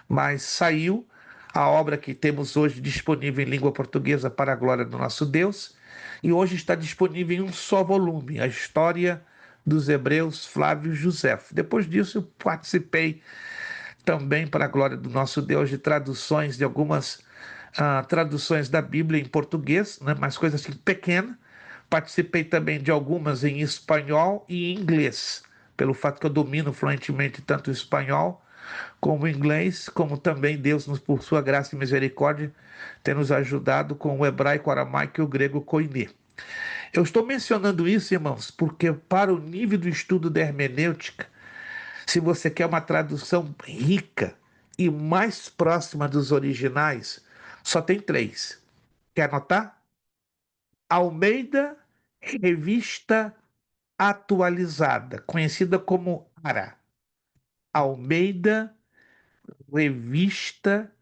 mas saiu a obra que temos hoje disponível em língua portuguesa para a glória do nosso Deus e hoje está disponível em um só volume, a História dos Hebreus Flávio Josefo. Depois disso eu participei também para a glória do nosso Deus de traduções de algumas traduções da Bíblia em português, né, mas coisa assim pequena. Participei também de algumas em espanhol e inglês, pelo fato que eu domino fluentemente tanto o espanhol como o inglês, como também Deus, por sua graça e misericórdia, tem nos ajudado com o hebraico, o aramaico e o grego koiné. Eu estou mencionando isso, irmãos, porque para o nível do estudo da hermenêutica, se você quer uma tradução rica e mais próxima dos originais, só tem 3. Quer anotar? Almeida, Revista Atualizada, conhecida como ARA. Almeida, Revista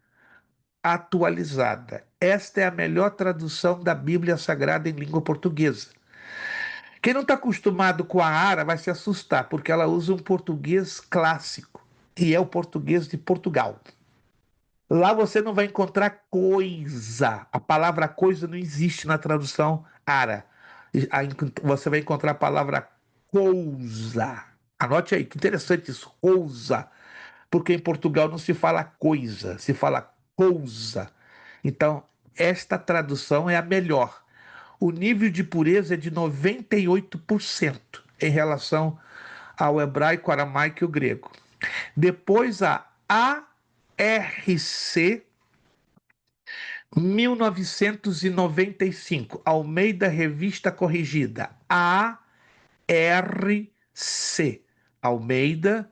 Atualizada. Esta é a melhor tradução da Bíblia Sagrada em língua portuguesa. Quem não está acostumado com a ARA vai se assustar, porque ela usa um português clássico, e é o português de Portugal. Lá você não vai encontrar coisa. A palavra coisa não existe na tradução ARA. Você vai encontrar a palavra coisa. Anote aí, que interessante isso, coisa. Porque em Portugal não se fala coisa, se fala coisa. Então, esta tradução é a melhor. O nível de pureza é de 98% em relação ao hebraico, aramaico e o grego. Depois a ARC 1995, Almeida Revista Corrigida, ARC, Almeida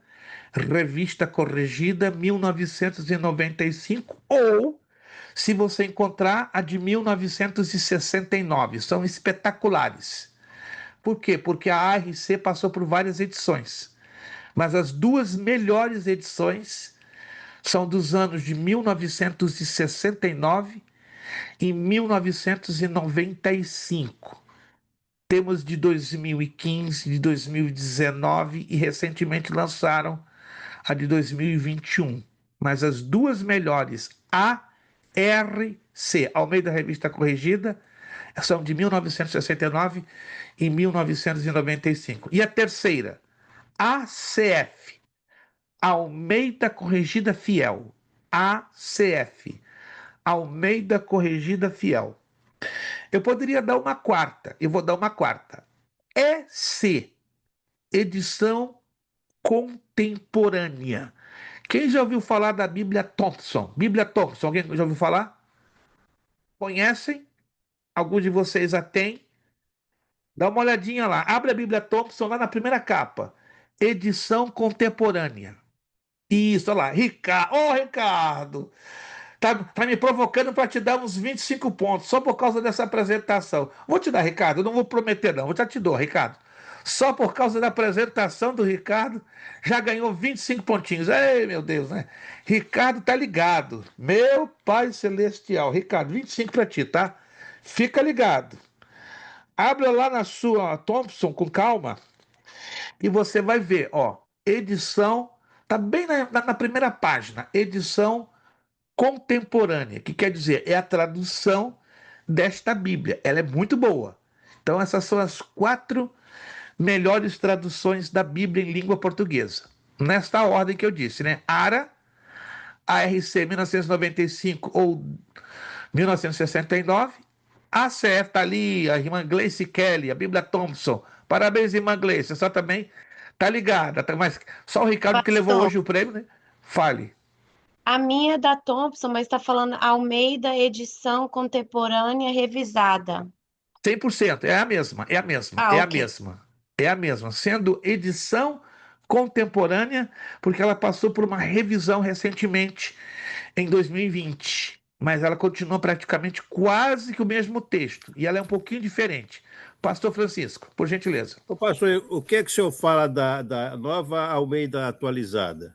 Revista Corrigida 1995, ou se você encontrar a de 1969, são espetaculares. Por quê? Porque a ARC passou por várias edições, mas as 2 melhores edições são dos anos de 1969 e 1995. Temos de 2015, de 2019 e recentemente lançaram a de 2021. Mas as 2 melhores, ARC, Almeida Revista Corrigida, são de 1969 e 1995. E a terceira, ACF, Almeida Corrigida Fiel. ACF, Almeida Corrigida Fiel. Eu poderia dar uma quarta, eu vou dar uma quarta. EC, Edição Contemporânea. Quem já ouviu falar da Bíblia Thompson? Bíblia Thompson, alguém já ouviu falar? Conhecem? Alguns de vocês a têm? Dá uma olhadinha lá. Abre a Bíblia Thompson lá na primeira capa. Edição Contemporânea. Isso, olha lá. Ricardo. Ô, Ricardo! Tá me provocando para te dar uns 25 pontos, só por causa dessa apresentação. Vou te dar, Ricardo, eu não vou prometer não, eu já te dou, Ricardo. Só por causa da apresentação do Ricardo, já ganhou 25 pontinhos. Ei, meu Deus, né? Ricardo tá ligado. Meu Pai Celestial. Ricardo, 25 para ti, tá? Fica ligado. Abra lá na sua Thompson com calma e você vai ver, ó, edição, tá bem na primeira página, edição contemporânea, que quer dizer, é a tradução desta Bíblia. Ela é muito boa. Então, essas são as 4 melhores traduções da Bíblia em língua portuguesa. Nesta ordem que eu disse, né? ARA, ARC 1995 ou 1969. ACF tá ali, a irmã Gleice Kelly, a Bíblia Thompson. Parabéns, irmã Gleice. Você também tá ligada. Mas só o Ricardo que levou Pastor, hoje o prêmio, né? Fale. a minha é da Thompson, mas está falando Almeida Edição Contemporânea Revisada. 100%, é a mesma, é a mesma, Ah, é a ok. mesma, é a mesma, sendo edição contemporânea, porque ela passou por uma revisão recentemente, em 2020, mas ela continua praticamente quase que o mesmo texto, e ela é um pouquinho diferente. Pastor Francisco, por gentileza. Ô, pastor, o que é que o senhor fala da nova Almeida atualizada?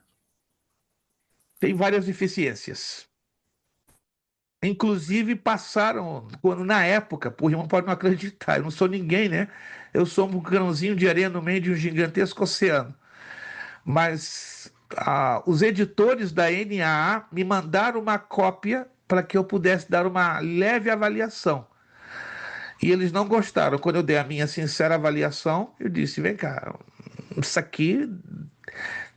Tem várias deficiências. Inclusive passaram, quando na época, o irmão pode não acreditar, eu não sou ninguém, né? Eu sou um grãozinho de areia no meio de um gigantesco oceano. Mas os editores da NAA me mandaram uma cópia para que eu pudesse dar uma leve avaliação. E eles não gostaram. Quando eu dei a minha sincera avaliação, eu disse: vem cá, isso aqui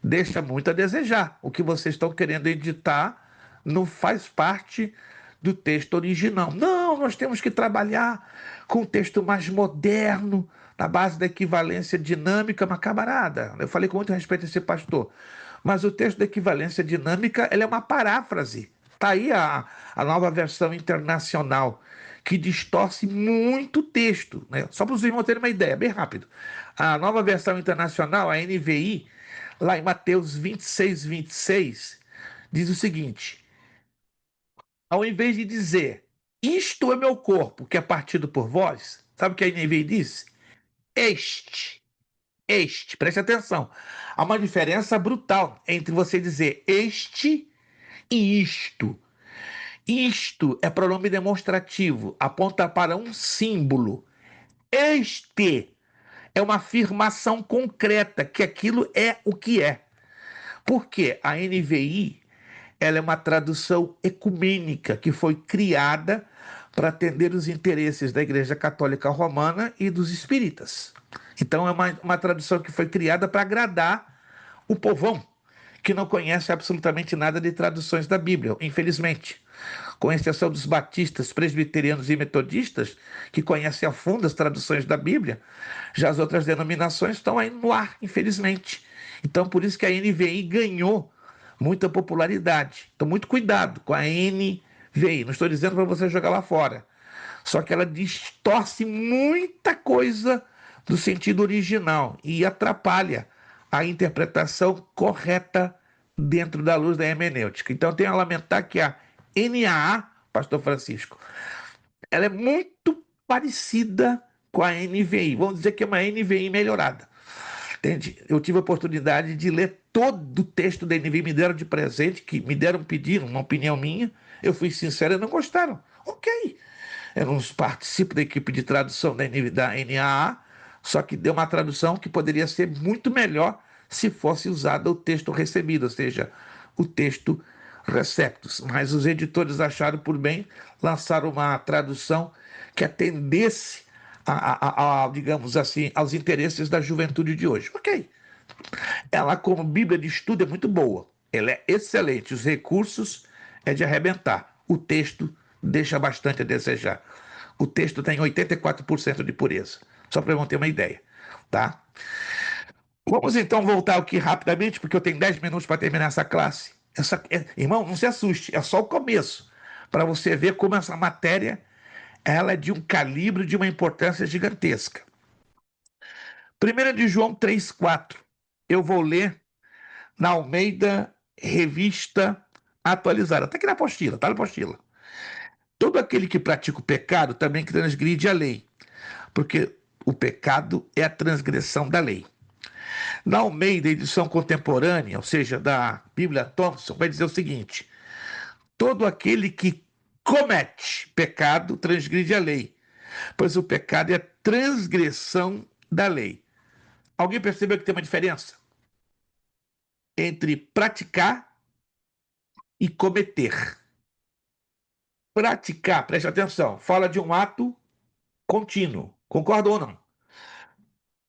deixa muito a desejar. O que vocês estão querendo editar não faz parte do texto original. Não, nós temos que trabalhar com um texto mais moderno, na base da equivalência dinâmica. Mas, camarada, eu falei com muito respeito a esse pastor, mas o texto da equivalência dinâmica ela é uma paráfrase. Está aí a nova versão internacional, que distorce muito o texto, né? Só para os irmãos terem uma ideia, bem rápido. A nova versão internacional, a NVI, lá em Mateus 26, 26, diz o seguinte: ao invés de dizer, isto é meu corpo, que é partido por vós, sabe o que a NVI diz? Este, preste atenção. Há uma diferença brutal entre você dizer este e isto. Isto é pronome demonstrativo, aponta para um símbolo. Este é uma afirmação concreta que aquilo é o que é. Porque a NVI ela é uma tradução ecumênica que foi criada para atender os interesses da Igreja Católica Romana e dos espíritas. Então é uma tradução que foi criada para agradar o povão, que não conhece absolutamente nada de traduções da Bíblia, infelizmente. Com exceção dos batistas, presbiterianos e metodistas, que conhecem a fundo as traduções da Bíblia, já as outras denominações estão aí no ar, infelizmente. Então, por isso que a NVI ganhou muita popularidade. Então, muito cuidado com a NVI. Não estou dizendo para você jogar lá fora. Só que ela distorce muita coisa do sentido original e atrapalha a interpretação correta dentro da luz da hermenêutica. Então, tenho a lamentar que a NAA, Pastor Francisco, ela é muito parecida com a NVI. Vamos dizer que é uma NVI melhorada. Entende? Eu tive a oportunidade de ler todo o texto da NVI, me deram de presente, que me deram pedindo uma opinião minha. Eu fui sincero e não gostaram. Ok. Eu não participo da equipe de tradução da NAA, só que deu uma tradução que poderia ser muito melhor se fosse usado o texto recebido, ou seja, o texto receptus. Mas os editores acharam por bem lançar uma tradução que atendesse digamos assim, aos interesses da juventude de hoje. Ok. Ela, como Bíblia de estudo, é muito boa. Ela é excelente. Os recursos é de arrebentar. O texto deixa bastante a desejar. O texto tem 84% de pureza. Só para eu ter uma ideia, tá? Vamos então voltar aqui rapidamente, porque eu tenho 10 minutos para terminar essa classe. Irmão, não se assuste, é só o começo, para você ver como essa matéria ela é de um calibre, de uma importância gigantesca. 1 de João 3,4. Eu vou ler na Almeida Revista Atualizada. Está aqui na apostila, tá na apostila. Todo aquele que pratica o pecado também transgride a lei, porque o pecado é a transgressão da lei. Na Almeida, edição contemporânea, ou seja, da Bíblia Thompson, vai dizer o seguinte: todo aquele que comete pecado transgride a lei, pois o pecado é a transgressão da lei. Alguém percebeu que tem uma diferença entre praticar e cometer? Praticar, preste atenção, fala de um ato contínuo. Concorda ou não?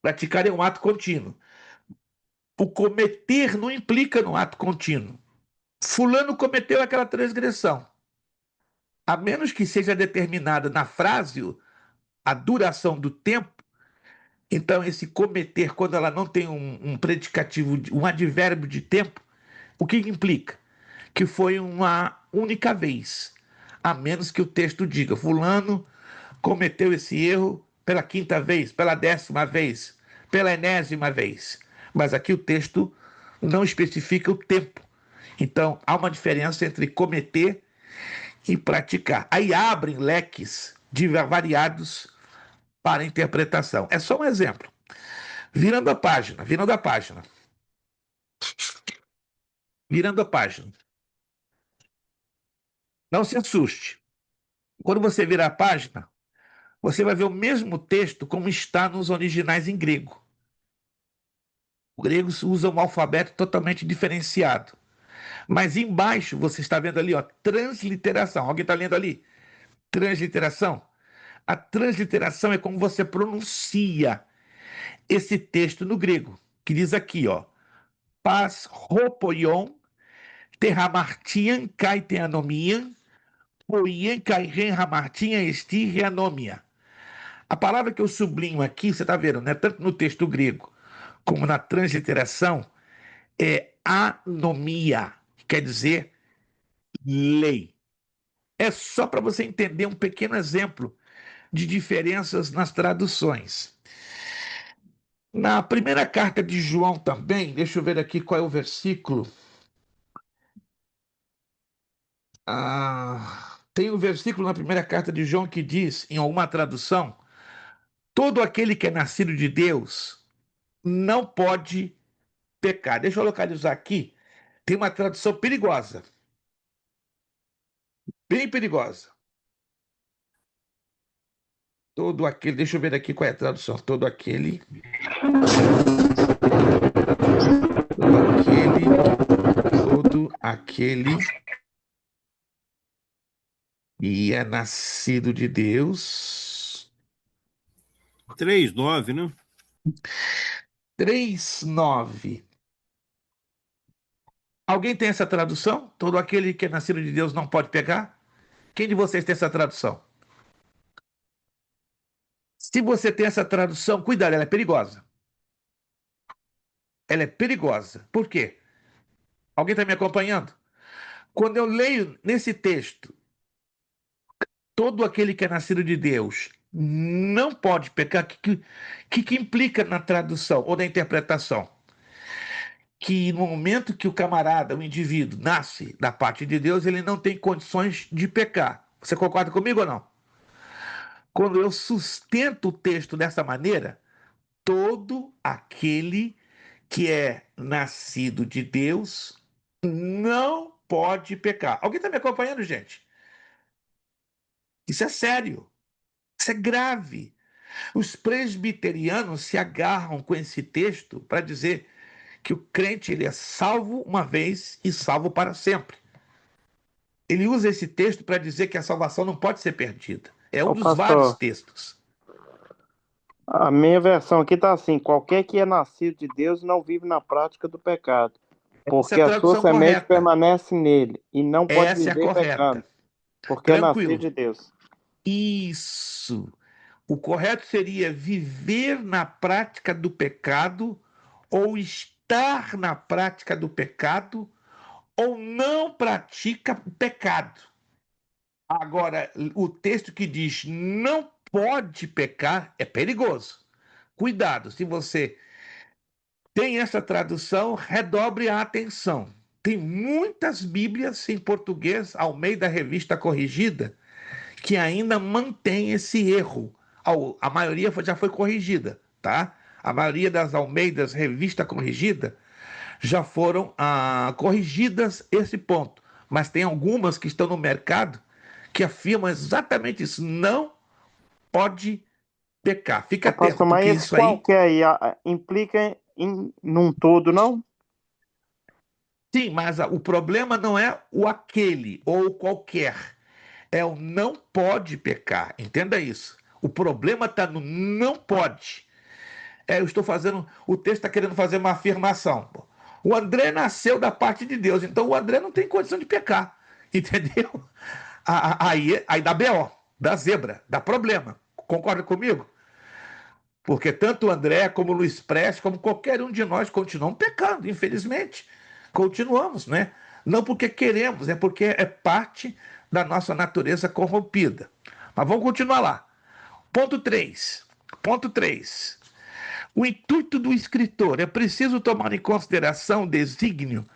Praticar é um ato contínuo. O cometer não implica no ato contínuo. Fulano cometeu aquela transgressão. A menos que seja determinada na frase a duração do tempo, então esse cometer, quando ela não tem um predicativo, um advérbio de tempo, o que implica? Que foi uma única vez. A menos que o texto diga, fulano cometeu esse erro pela 5ª vez, pela 10ª vez, pela enésima vez. Mas aqui o texto não especifica o tempo. Então, há uma diferença entre cometer e praticar. Aí abrem leques variados para interpretação. É só um exemplo. Virando a página, virando a página. Virando a página. Não se assuste. Quando você virar a página, você vai ver o mesmo texto como está nos originais em grego. O grego usa um alfabeto totalmente diferenciado. Mas embaixo você está vendo ali, ó, transliteração. Alguém está lendo ali? Transliteração? A transliteração é como você pronuncia esse texto no grego, que diz aqui, ó, pas hopoion, terramartian kai teanomian, poien kai renhamartian esti reanomia. A palavra que eu sublinho aqui, você está vendo, né, tanto no texto grego como na transliteração, é anomia, que quer dizer lei. É só para você entender um pequeno exemplo de diferenças nas traduções. Na primeira carta de João também, deixa eu ver aqui qual é o versículo. Tem um versículo na primeira carta de João que diz, em alguma tradução, todo aquele que é nascido de Deus não pode pecar. Deixa eu localizar aqui. Tem uma tradução perigosa. Bem perigosa. Todo aquele, deixa eu ver aqui qual é a tradução. Todo aquele e é nascido de Deus. 3:9, né? 3:9. Alguém tem essa tradução? Todo aquele que é nascido de Deus não pode pecar? Quem de vocês tem essa tradução? Se você tem essa tradução, cuidado, ela é perigosa. Ela é perigosa. Por quê? Alguém está me acompanhando? Quando eu leio nesse texto, todo aquele que é nascido de Deus não pode pecar, que implica na tradução ou na interpretação? Que no momento que o camarada, o indivíduo, nasce da parte de Deus, ele não tem condições de pecar. Você concorda comigo ou não? Quando eu sustento o texto dessa maneira, todo aquele que é nascido de Deus não pode pecar. Alguém está me acompanhando, gente? Isso é sério. Isso é grave. Os presbiterianos se agarram com esse texto para dizer que o crente ele é salvo uma vez e salvo para sempre. Ele usa esse texto para dizer que a salvação não pode ser perdida. É um Ô, dos vários pastor, textos. a minha versão aqui tá assim: qualquer que é nascido de Deus não vive na prática do pecado, Essa é a porque a sua tradução semente correta. permanece nele e não pode Essa é a viver pecando, correta. porque é nascido Tranquilo. de Deus. Isso. O correto seria viver na prática do pecado, ou estar na prática do pecado, ou não pratica o pecado. Agora, o texto que diz não pode pecar é perigoso. Cuidado, se você tem essa tradução, redobre a atenção. Tem muitas Bíblias em português, Almeida Revista Corrigida, que ainda mantém esse erro. A maioria já foi corrigida, tá? A maioria das Almeidas Revista Corrigida já foram corrigidas esse ponto. Mas tem algumas que estão no mercado que afirmam exatamente isso. Não pode pecar. Fica Ô, atento, pastor, mas porque esse isso aí, qualquer aí implica num todo, não? sim, mas o problema não é o aquele ou qualquer, é o não pode pecar. Entenda isso. O problema está no não pode. Eu estou fazendo, o texto está querendo fazer uma afirmação. O André nasceu da parte de Deus, então o André não tem condição de pecar, entendeu? Aí dá BO, dá zebra, dá problema. Concorda comigo? Porque tanto o André como o Luiz Prestes, como qualquer um de nós continuamos pecando, infelizmente. Continuamos, né? Não porque queremos, é porque é parte da nossa natureza corrompida. Mas vamos continuar lá. Ponto 3. Ponto 3. O intuito do escritor é preciso tomar em consideração o desígnio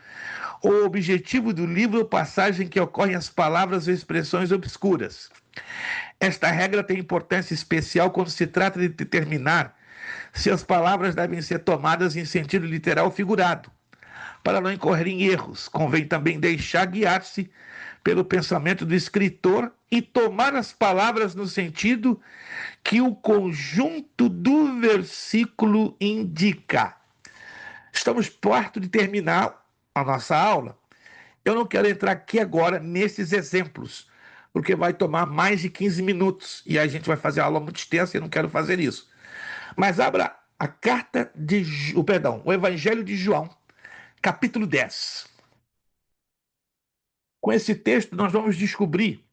ou objetivo do livro ou passagem que ocorrem as palavras ou expressões obscuras. Esta regra tem importância especial quando se trata de determinar se as palavras devem ser tomadas em sentido literal ou figurado. Para não incorrer em erros, convém também deixar guiar-se pelo pensamento do escritor e tomar as palavras no sentido que o conjunto do versículo indica. Estamos perto de terminar a nossa aula. Eu não quero entrar aqui agora nesses exemplos, porque vai tomar mais de 15 minutos e a gente vai fazer a aula muito extensa e eu não quero fazer isso. Mas abra a o Evangelho de João, capítulo 10. Com esse texto, nós vamos descobrir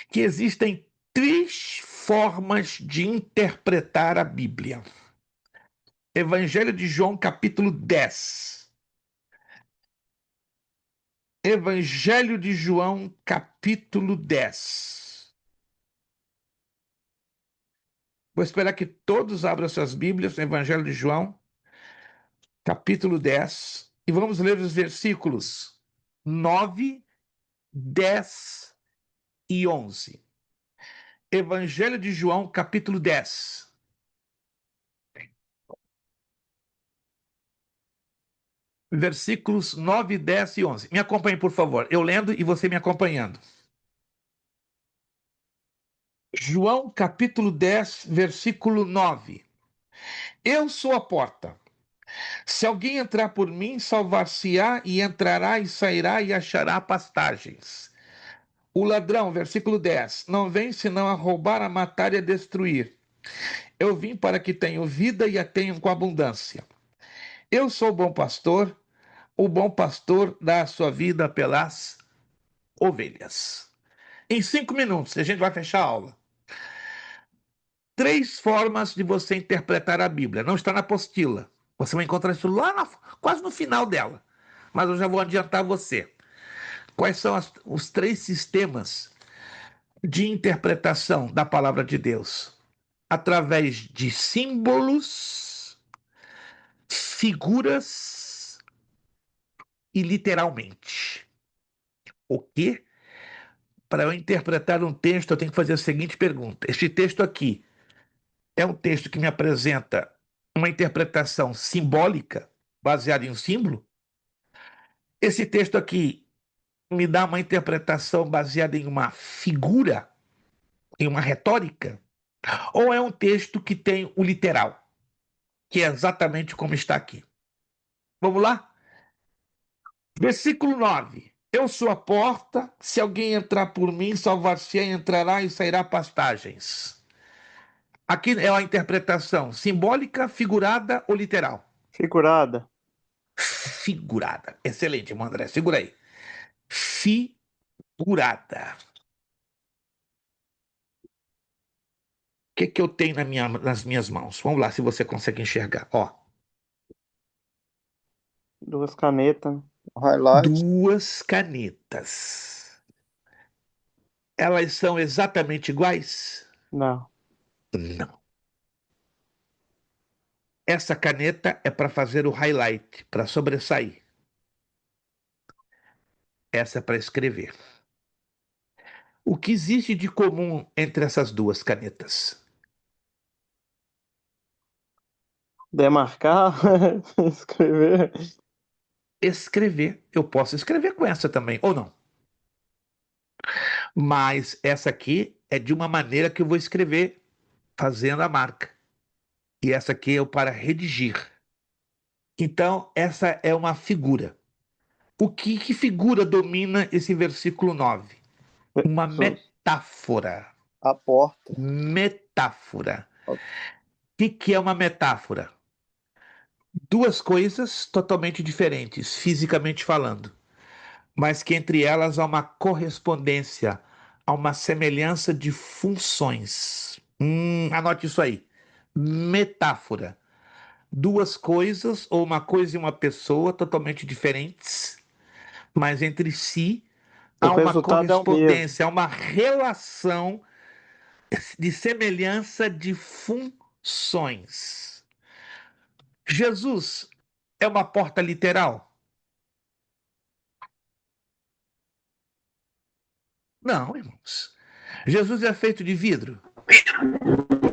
que existem 3 formas de interpretar a Bíblia. Evangelho de João, capítulo 10. Evangelho de João, capítulo 10. Vou esperar que todos abram suas Bíblias no Evangelho de João, capítulo 10, e vamos ler os versículos 9, 10 e 11. Evangelho de João, capítulo 10. Versículos 9, 10 e 11. Me acompanhe, por favor. Eu lendo e você me acompanhando. João, capítulo 10, versículo 9. Eu sou a porta. Se alguém entrar por mim, salvar-se-á e entrará e sairá e achará pastagens. O ladrão, versículo 10, não vem senão a roubar, a matar e a destruir. Eu vim para que tenham vida e a tenham com abundância. Eu sou o bom pastor dá a sua vida pelas ovelhas. Em 5 minutos, a gente vai fechar a aula. 3 formas de você interpretar a Bíblia. Não está na apostila. Você vai encontrar isso lá quase no final dela. Mas eu já vou adiantar você. Quais são os 3 sistemas de interpretação da palavra de Deus? Através de símbolos, figuras e literalmente. O quê? Para eu interpretar um texto, eu tenho que fazer a seguinte pergunta. Este texto aqui é um texto que me apresenta uma interpretação simbólica, baseada em um símbolo? Esse texto aqui me dá uma interpretação baseada em uma figura, em uma retórica? Ou é um texto que tem o literal, que é exatamente como está aqui? Vamos lá? Versículo 9. Eu sou a porta, se alguém entrar por mim, salvar-se-á, entrará e sairá pastagens. Aqui é uma interpretação simbólica, figurada ou literal? Figurada. Figurada. Excelente, irmão André. Segura aí. Figurada. O que eu tenho nas minhas mãos? Vamos lá, se você consegue enxergar. Ó, 2 canetas. Highlight. 2 canetas. Elas são exatamente iguais? Não. Não. Essa caneta é para fazer o highlight, para sobressair. Essa é para escrever. O que existe de comum entre essas 2 canetas? Demarcar, escrever. Escrever. Eu posso escrever com essa também, ou não? Mas essa aqui é de uma maneira que eu vou escrever fazendo a marca. E essa aqui é o para redigir. Então, essa é uma figura. Que figura domina esse versículo 9? Uma metáfora. A porta. Metáfora. O que é uma metáfora? Duas coisas totalmente diferentes, fisicamente falando, mas que entre elas há uma correspondência, há uma semelhança de funções. Anote isso aí. Metáfora. Duas coisas, ou uma coisa e uma pessoa totalmente diferentes, mas entre si O há uma resultado é o mesmo. correspondência, há uma relação de semelhança de funções. Jesus é uma porta literal? Não, irmãos. Jesus é feito de vidro?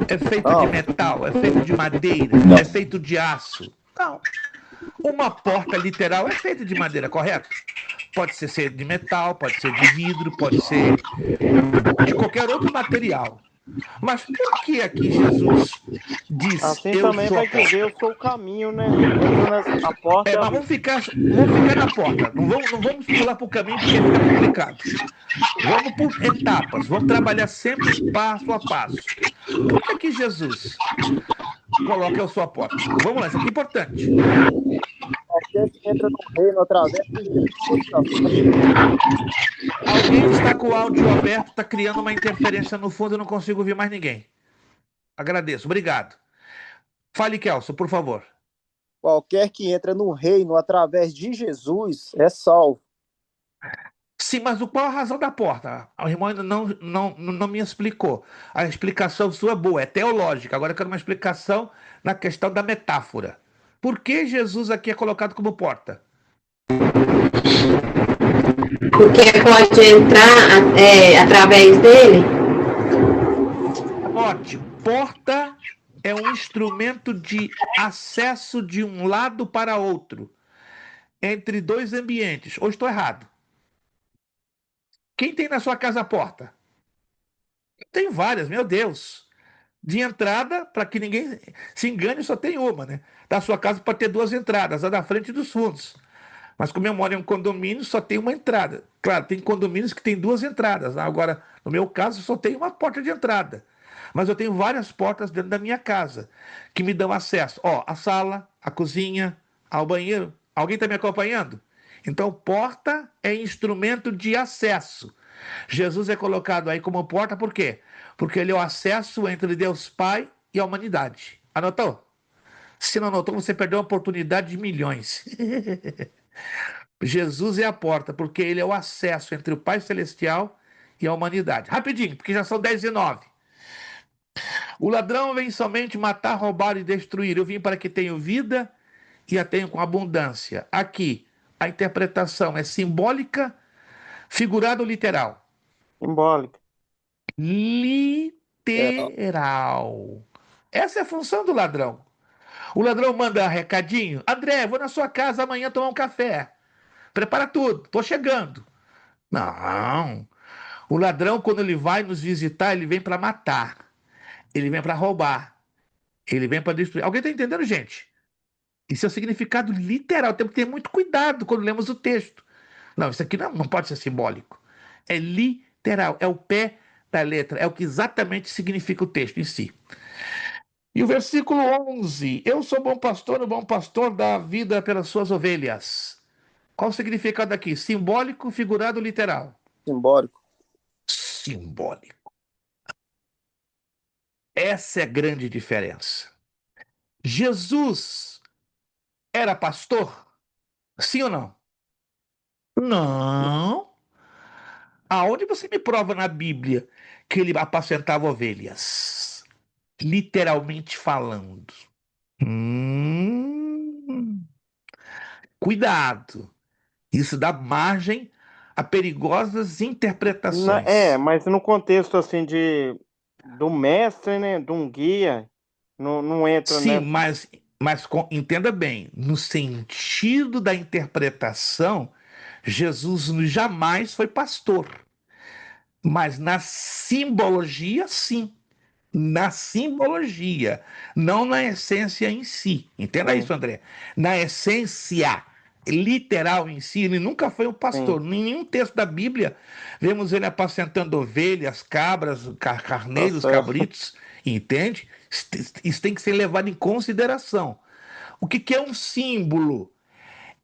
É feito de Não. metal? É feito de madeira? É feito de aço? Não. Uma porta literal é feita de madeira, correto? Pode ser de metal, pode ser de vidro, pode ser de qualquer outro material. Mas por que aqui Jesus diz Assim eu também sou a vai porta? dizer, eu sou o caminho, né? Entra a porta Mas vamos ficar na porta. Não vamos pular para o caminho porque fica complicado. Vamos por etapas. Vamos trabalhar sempre passo a passo. Por que aqui Jesus coloca eu sou a porta? Vamos lá, isso aqui é importante. Qualquer que entra no reino através de Jesus. Alguém está com o áudio aberto, está criando uma interferência no fundo, eu não consigo ouvir mais ninguém. Agradeço, obrigado. Fale, Kelso, por favor. Qualquer que entra no reino através de Jesus é salvo. Sim, mas qual a razão da porta? O irmão ainda não me explicou. A explicação sua é boa, é teológica. Agora eu quero uma explicação na questão da metáfora. Por que Jesus aqui é colocado como porta? Porque pode entrar através dele. Note, porta é um instrumento de acesso de um lado para outro, entre dois ambientes. Ou estou errado? Quem tem na sua casa a porta? Tem várias, meu Deus. De entrada, para que ninguém se engane, só tem uma, né? Da sua casa pode ter duas entradas, a da frente e dos fundos. Mas como eu moro em um condomínio, só tem uma entrada. Claro, tem condomínios que tem duas entradas. Agora, no meu caso, só tem uma porta de entrada. Mas eu tenho várias portas dentro da minha casa que me dão acesso. Ó, a sala, a cozinha, ao banheiro. Alguém está me acompanhando? Então, porta é instrumento de acesso. Jesus é colocado aí como porta por quê? Porque ele é o acesso entre Deus Pai e a humanidade. Anotou? Se não anotou, você perdeu uma oportunidade de milhões. Jesus é a porta, porque ele é o acesso entre o Pai Celestial e a humanidade. Rapidinho, porque já são 10h09. O ladrão vem somente matar, roubar e destruir. Eu vim para que tenham vida e a tenham com abundância. Aqui, a interpretação é simbólica, figurada ou literal? simbólica. Literal. Essa é a função do ladrão. O ladrão manda recadinho. André, vou na sua casa amanhã tomar um café. Prepara tudo, tô chegando. Não. O ladrão, quando ele vai nos visitar, ele vem para matar. Ele vem para roubar. Ele vem para destruir. Alguém está entendendo, gente? Isso é o significado literal. Temos que ter muito cuidado quando lemos o texto. Não, isso aqui não pode ser simbólico. É literal. É o pé da letra. É o que exatamente significa o texto em si. E o versículo 11. Eu sou bom pastor, o bom pastor dá vida pelas suas ovelhas. Qual o significado aqui? Simbólico, figurado, literal? Simbólico. Simbólico. Essa é a grande diferença. Jesus era pastor? Sim ou não? Não. Aonde você me prova na Bíblia que ele apacentava ovelhas? Literalmente falando. Cuidado. Isso dá margem a perigosas interpretações. Mas no contexto assim do mestre, né? De um guia, não entra Sim, nessa. mas entenda bem, no sentido da interpretação, Jesus jamais foi pastor. Mas na simbologia, sim. Na simbologia, não na essência em si. Entenda Sim, isso, André. Na essência literal em si, ele nunca foi um pastor. sim. Em nenhum texto da Bíblia vemos ele apacentando ovelhas, cabras, Tá carneiros, certo. cabritos. Entende? Isso tem que ser levado em consideração. O que é um símbolo?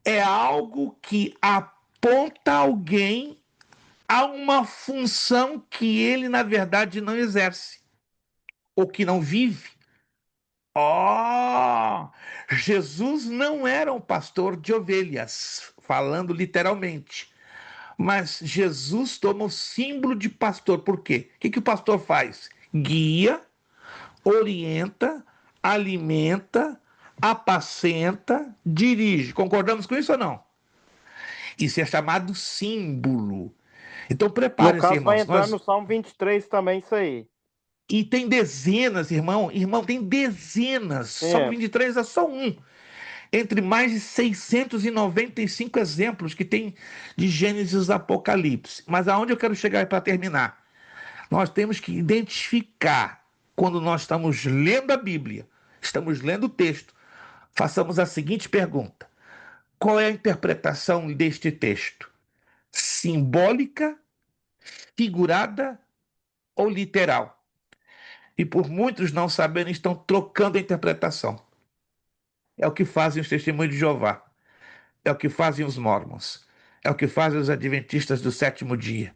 É algo que aponta alguém a uma função que ele, na verdade, não exerce ou que não vive. Oh, Jesus não era um pastor de ovelhas, falando literalmente, mas Jesus toma o símbolo de pastor. Por quê? O que o pastor faz? Guia, orienta, alimenta, apacenta, dirige. Concordamos com isso ou não? Isso é chamado símbolo. Então No prepare-se, caso, vai irmãos. entrar no Salmo 23 também, isso aí. E tem dezenas, irmão. Irmão, tem dezenas. Salmo É. 23 é só um. Entre mais de 695 exemplos que tem de Gênesis e Apocalipse. Mas aonde eu quero chegar para terminar? Nós temos que identificar, quando nós estamos lendo a Bíblia, estamos lendo o texto, façamos a seguinte pergunta: qual é a interpretação deste texto? Simbólica, figurada ou literal? E por muitos não saberem, estão trocando a interpretação. É o que fazem os testemunhos de Jeová. É o que fazem os mormons. É o que fazem os adventistas do sétimo dia.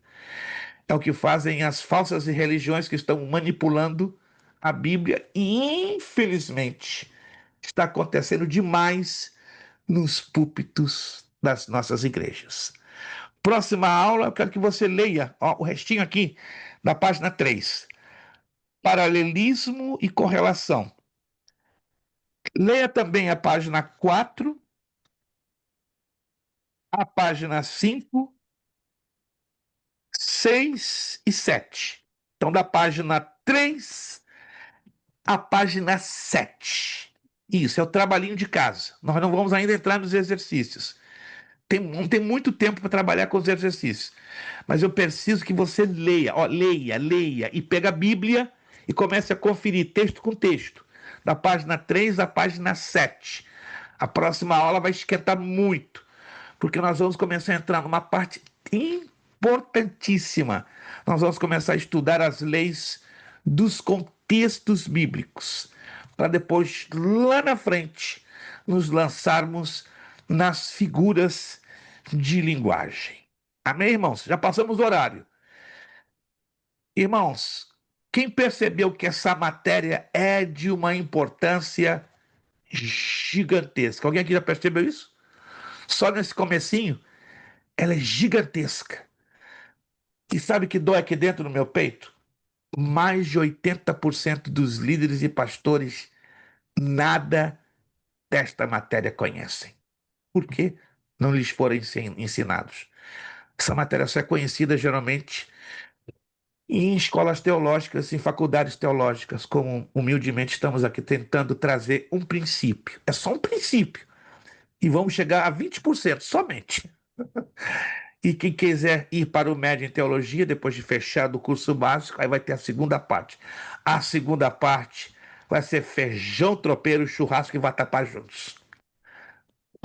É o que fazem as falsas religiões que estão manipulando a Bíblia. E, infelizmente, está acontecendo demais nos púlpitos das nossas igrejas. Próxima aula, eu quero que você leia o restinho aqui da página 3. Paralelismo e correlação. Leia também a página 4, a página 5, 6 e 7. Então, da página 3 à página 7. Isso, é o trabalhinho de casa. Nós não vamos ainda entrar nos exercícios. Não tem muito tempo para trabalhar com os exercícios. Mas eu preciso que você leia, leia e pega a Bíblia e comece a conferir texto com texto. Da página 3 à página 7. A próxima aula vai esquentar muito, porque nós vamos começar a entrar numa parte importantíssima. Nós vamos começar a estudar as leis dos contextos bíblicos, para depois, lá na frente, nos lançarmos nas figuras de linguagem. Amém, irmãos? Já passamos o horário. Irmãos, quem percebeu que essa matéria é de uma importância gigantesca? Alguém aqui já percebeu isso? Só nesse comecinho, ela é gigantesca. E sabe que dói aqui dentro no meu peito? Mais de 80% dos líderes e pastores nada desta matéria conhecem. Por quê? Não lhes foram ensinados. Essa matéria só é conhecida geralmente em escolas teológicas, em faculdades teológicas, como humildemente estamos aqui tentando trazer um princípio. É só um princípio. E vamos chegar a 20% somente. E quem quiser ir para o médio em teologia, depois de fechado o curso básico, aí vai ter a segunda parte. A segunda parte vai ser feijão tropeiro, churrasco e vatapá juntos.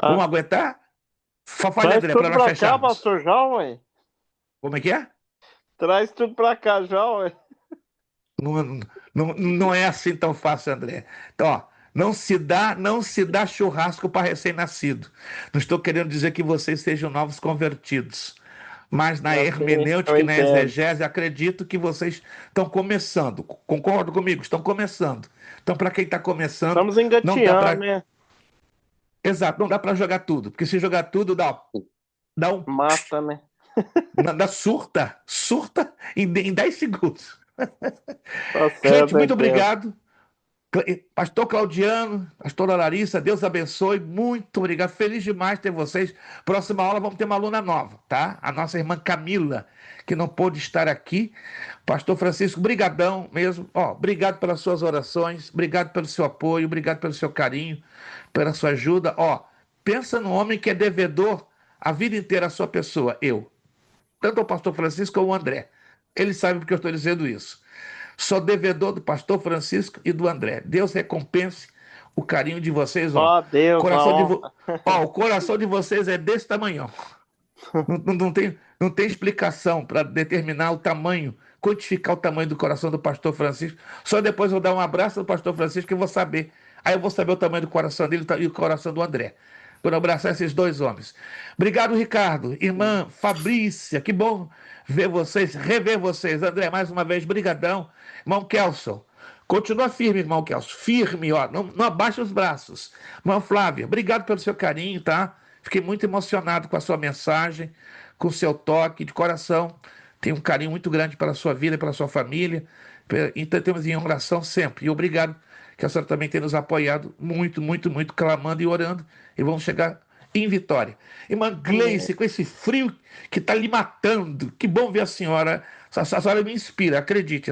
Vamos Ah, aguentar? Fale, traz André, para tudo nós pra cá, fecharmos. pastor João, ué. Como é que é? Traz tudo pra cá já, ué. Não, não é assim tão fácil, André. Então, ó, não se dá churrasco para recém-nascido. Não estou querendo dizer que vocês sejam novos convertidos, mas na Ok, eu hermenêutica e na entendo. exegese, acredito que vocês estão começando. Concordo comigo? Estão começando. Então, para quem está começando, Estamos não dá engateando, para. né? Exato, não dá para jogar tudo, porque se jogar tudo, dá um. Mata, né? Dá surta em 10 segundos. Tá Gente, certo, eu muito entendo. obrigado. Pastor Claudiano, pastora Larissa, Deus abençoe, muito obrigado, feliz demais ter vocês. Próxima aula vamos ter uma aluna nova, tá? A nossa irmã Camila, que não pôde estar aqui. Pastor Francisco, brigadão mesmo, obrigado pelas suas orações, obrigado pelo seu apoio, obrigado pelo seu carinho, pela sua ajuda. Pensa no homem que é devedor a vida inteira à sua pessoa, eu. Tanto o pastor Francisco como o André. Ele sabe porque eu estou dizendo isso. Sou devedor do pastor Francisco e do André. Deus recompense o carinho de vocês. Ó, Deus, O coração de vocês é desse tamanho. Não tem explicação para determinar o tamanho, quantificar o tamanho do coração do pastor Francisco. Só depois eu vou dar um abraço do pastor Francisco que eu vou saber. Aí eu vou saber o tamanho do coração dele e o coração do André. Por abraçar esses dois homens. Obrigado, Ricardo. Irmã Fabrícia, que bom ver vocês, rever vocês. André, mais uma vez, brigadão. Irmão Kelson, continua firme, irmão Kelson. Firme, ó. Não abaixa os braços. Irmã Flávia, obrigado pelo seu carinho, tá? Fiquei muito emocionado com a sua mensagem, com o seu toque de coração. Tenho um carinho muito grande pela sua vida, pela sua família. Então, temos em oração sempre. E obrigado que a senhora também tem nos apoiado muito, muito, muito, clamando e orando. E vamos chegar em vitória. Irmã Gleice, com esse frio que está lhe matando. Que bom ver a senhora. A senhora me inspira, acredite.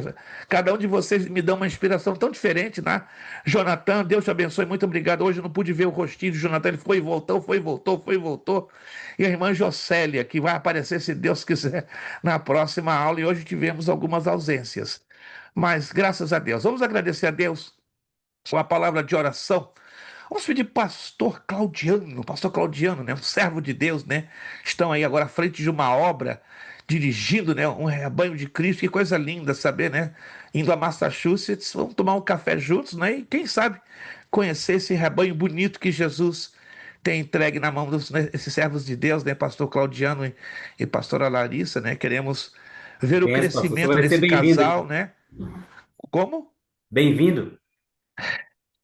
Cada um de vocês me dá uma inspiração tão diferente, né? Jonathan, Deus te abençoe, muito obrigado. Hoje eu não pude ver o rostinho de Jonathan, ele foi e voltou, foi e voltou, foi e voltou. E a irmã Jocélia, que vai aparecer, se Deus quiser, na próxima aula. E hoje tivemos algumas ausências. Mas, graças a Deus, vamos agradecer a Deus com a palavra de oração. Vamos pedir pastor Claudiano, né, um servo de Deus, né? Estão aí agora à frente de uma obra, dirigindo, né, um rebanho de Cristo. Que coisa linda saber, né? Indo a Massachusetts, vamos tomar um café juntos, né? E quem sabe conhecer esse rebanho bonito que Jesus tem entregue na mão desses servos de Deus, né? Pastor Claudiano e pastora Larissa, né? Queremos ver o crescimento desse casal, né? Como? Bem-vindo.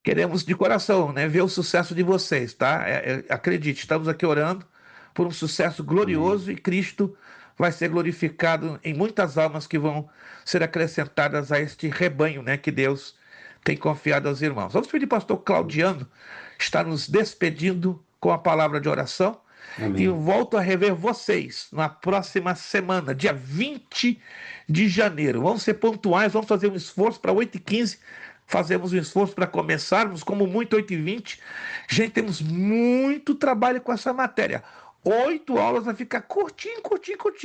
Queremos de coração, né, ver o sucesso de vocês, tá? Acredite, estamos aqui orando por um sucesso glorioso. E Cristo vai ser glorificado em muitas almas que vão ser acrescentadas a este rebanho, né, que Deus tem confiado aos irmãos. Vamos pedir ao pastor Claudiano estar nos despedindo com a palavra de oração. Amém. E eu volto a rever vocês na próxima semana, dia 20 de janeiro. Vamos ser pontuais, vamos fazer um esforço para 8h15. Fazemos um esforço para começarmos, como muito 8h20. Gente, temos muito trabalho com essa matéria. 8 aulas vai ficar curtinho.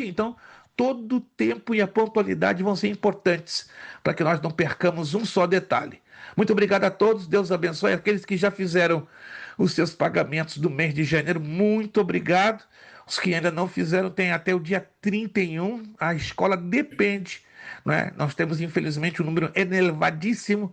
Então, todo o tempo e a pontualidade vão ser importantes para que nós não percamos um só detalhe. Muito obrigado a todos. Deus abençoe aqueles que já fizeram os seus pagamentos do mês de janeiro. Muito obrigado. Os que ainda não fizeram têm até o dia 31. A escola depende. Né? Nós temos, infelizmente, um número elevadíssimo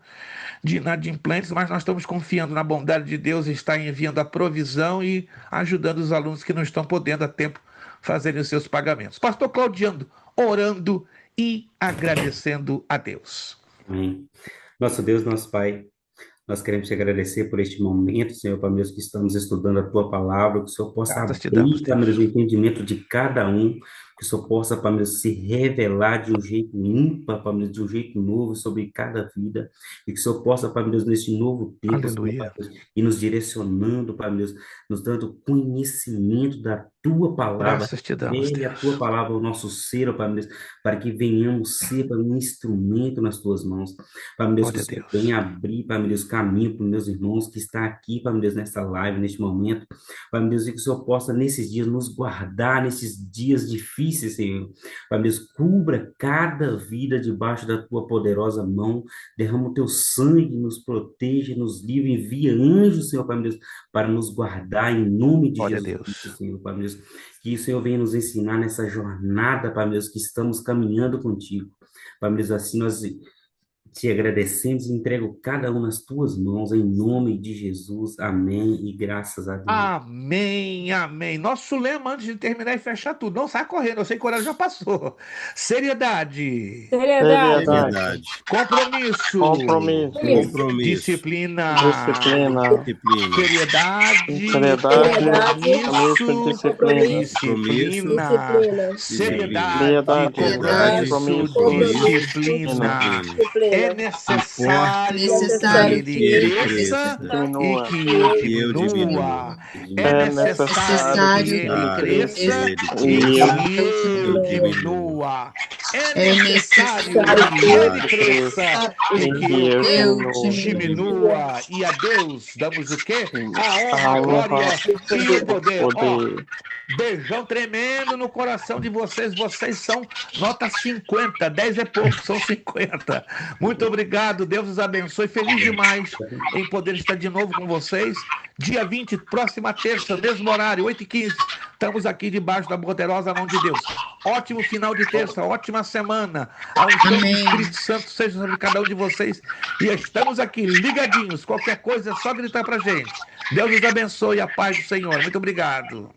de inadimplentes, mas nós estamos confiando na bondade de Deus, está enviando a provisão e ajudando os alunos que não estão podendo a tempo fazerem os seus pagamentos. Pastor Claudiano, orando e agradecendo a Deus. Amém. Nosso Deus, nosso Pai, nós queremos te agradecer por este momento, Senhor, Pai meu, que estamos estudando a Tua Palavra, que o Senhor possa abrir, Pai meu, o entendimento de cada um, que o Senhor possa, Pai meu, se revelar de um jeito ímpar, Pai meu, de um jeito novo sobre cada vida, e que o Senhor possa, Pai meu, nesse novo tempo, Senhor, Pai meu, e nos direcionando, Pai meu, nos dando conhecimento da Tua Palavra, a Tua Palavra, o nosso ser, Pai meu, para que venhamos ser, Pai, um instrumento nas Tuas mãos, Pai meu, que o Senhor venha abrir, Pai meu, caminho para os meus irmãos que estão aqui, Pai meu Deus, nessa live, neste momento, Pai meu Deus, e que o Senhor possa nesses dias nos guardar, nesses dias difíceis, Senhor, Pai meu Deus, cubra cada vida debaixo da Tua poderosa mão, derrama o Teu sangue, nos proteja, nos livre, envia anjos, Senhor, Pai meu Deus, para nos guardar em nome de Jesus, Senhor, Pai meu Deus, que o Senhor venha nos ensinar nessa jornada, Pai meu Deus, que estamos caminhando contigo, Pai meu Deus, assim nós te agradecemos e entrego cada um nas tuas mãos, em nome de Jesus. Amém. E graças a Deus. Amém, amém. Nosso lema, antes de terminar e fechar tudo, não sai correndo, eu sei que o horário já passou. Seriedade. Compromisso. Disciplina. Seriedade. Disciplina. Seriedade. Disciplina. É necessário que ele cresça e que eu diminua. É necessário que ele cresça e que eu diminua. É necessário que ele cresça e que eu diminua. E a Deus damos o quê? A honra, a glória e o poder. Beijão tremendo no coração de vocês. Vocês são nota 50. 10 é pouco, são 50. Muito obrigado. Deus os abençoe. Feliz demais em poder estar de novo com vocês. Dia 20, próxima terça, mesmo horário, 8h15. Estamos aqui debaixo da poderosa mão de Deus. Ótimo final de terça, ótima semana. A unção do Espírito Santo seja sobre cada um de vocês. E estamos aqui ligadinhos. Qualquer coisa é só gritar pra gente. Deus os abençoe e a paz do Senhor. Muito obrigado.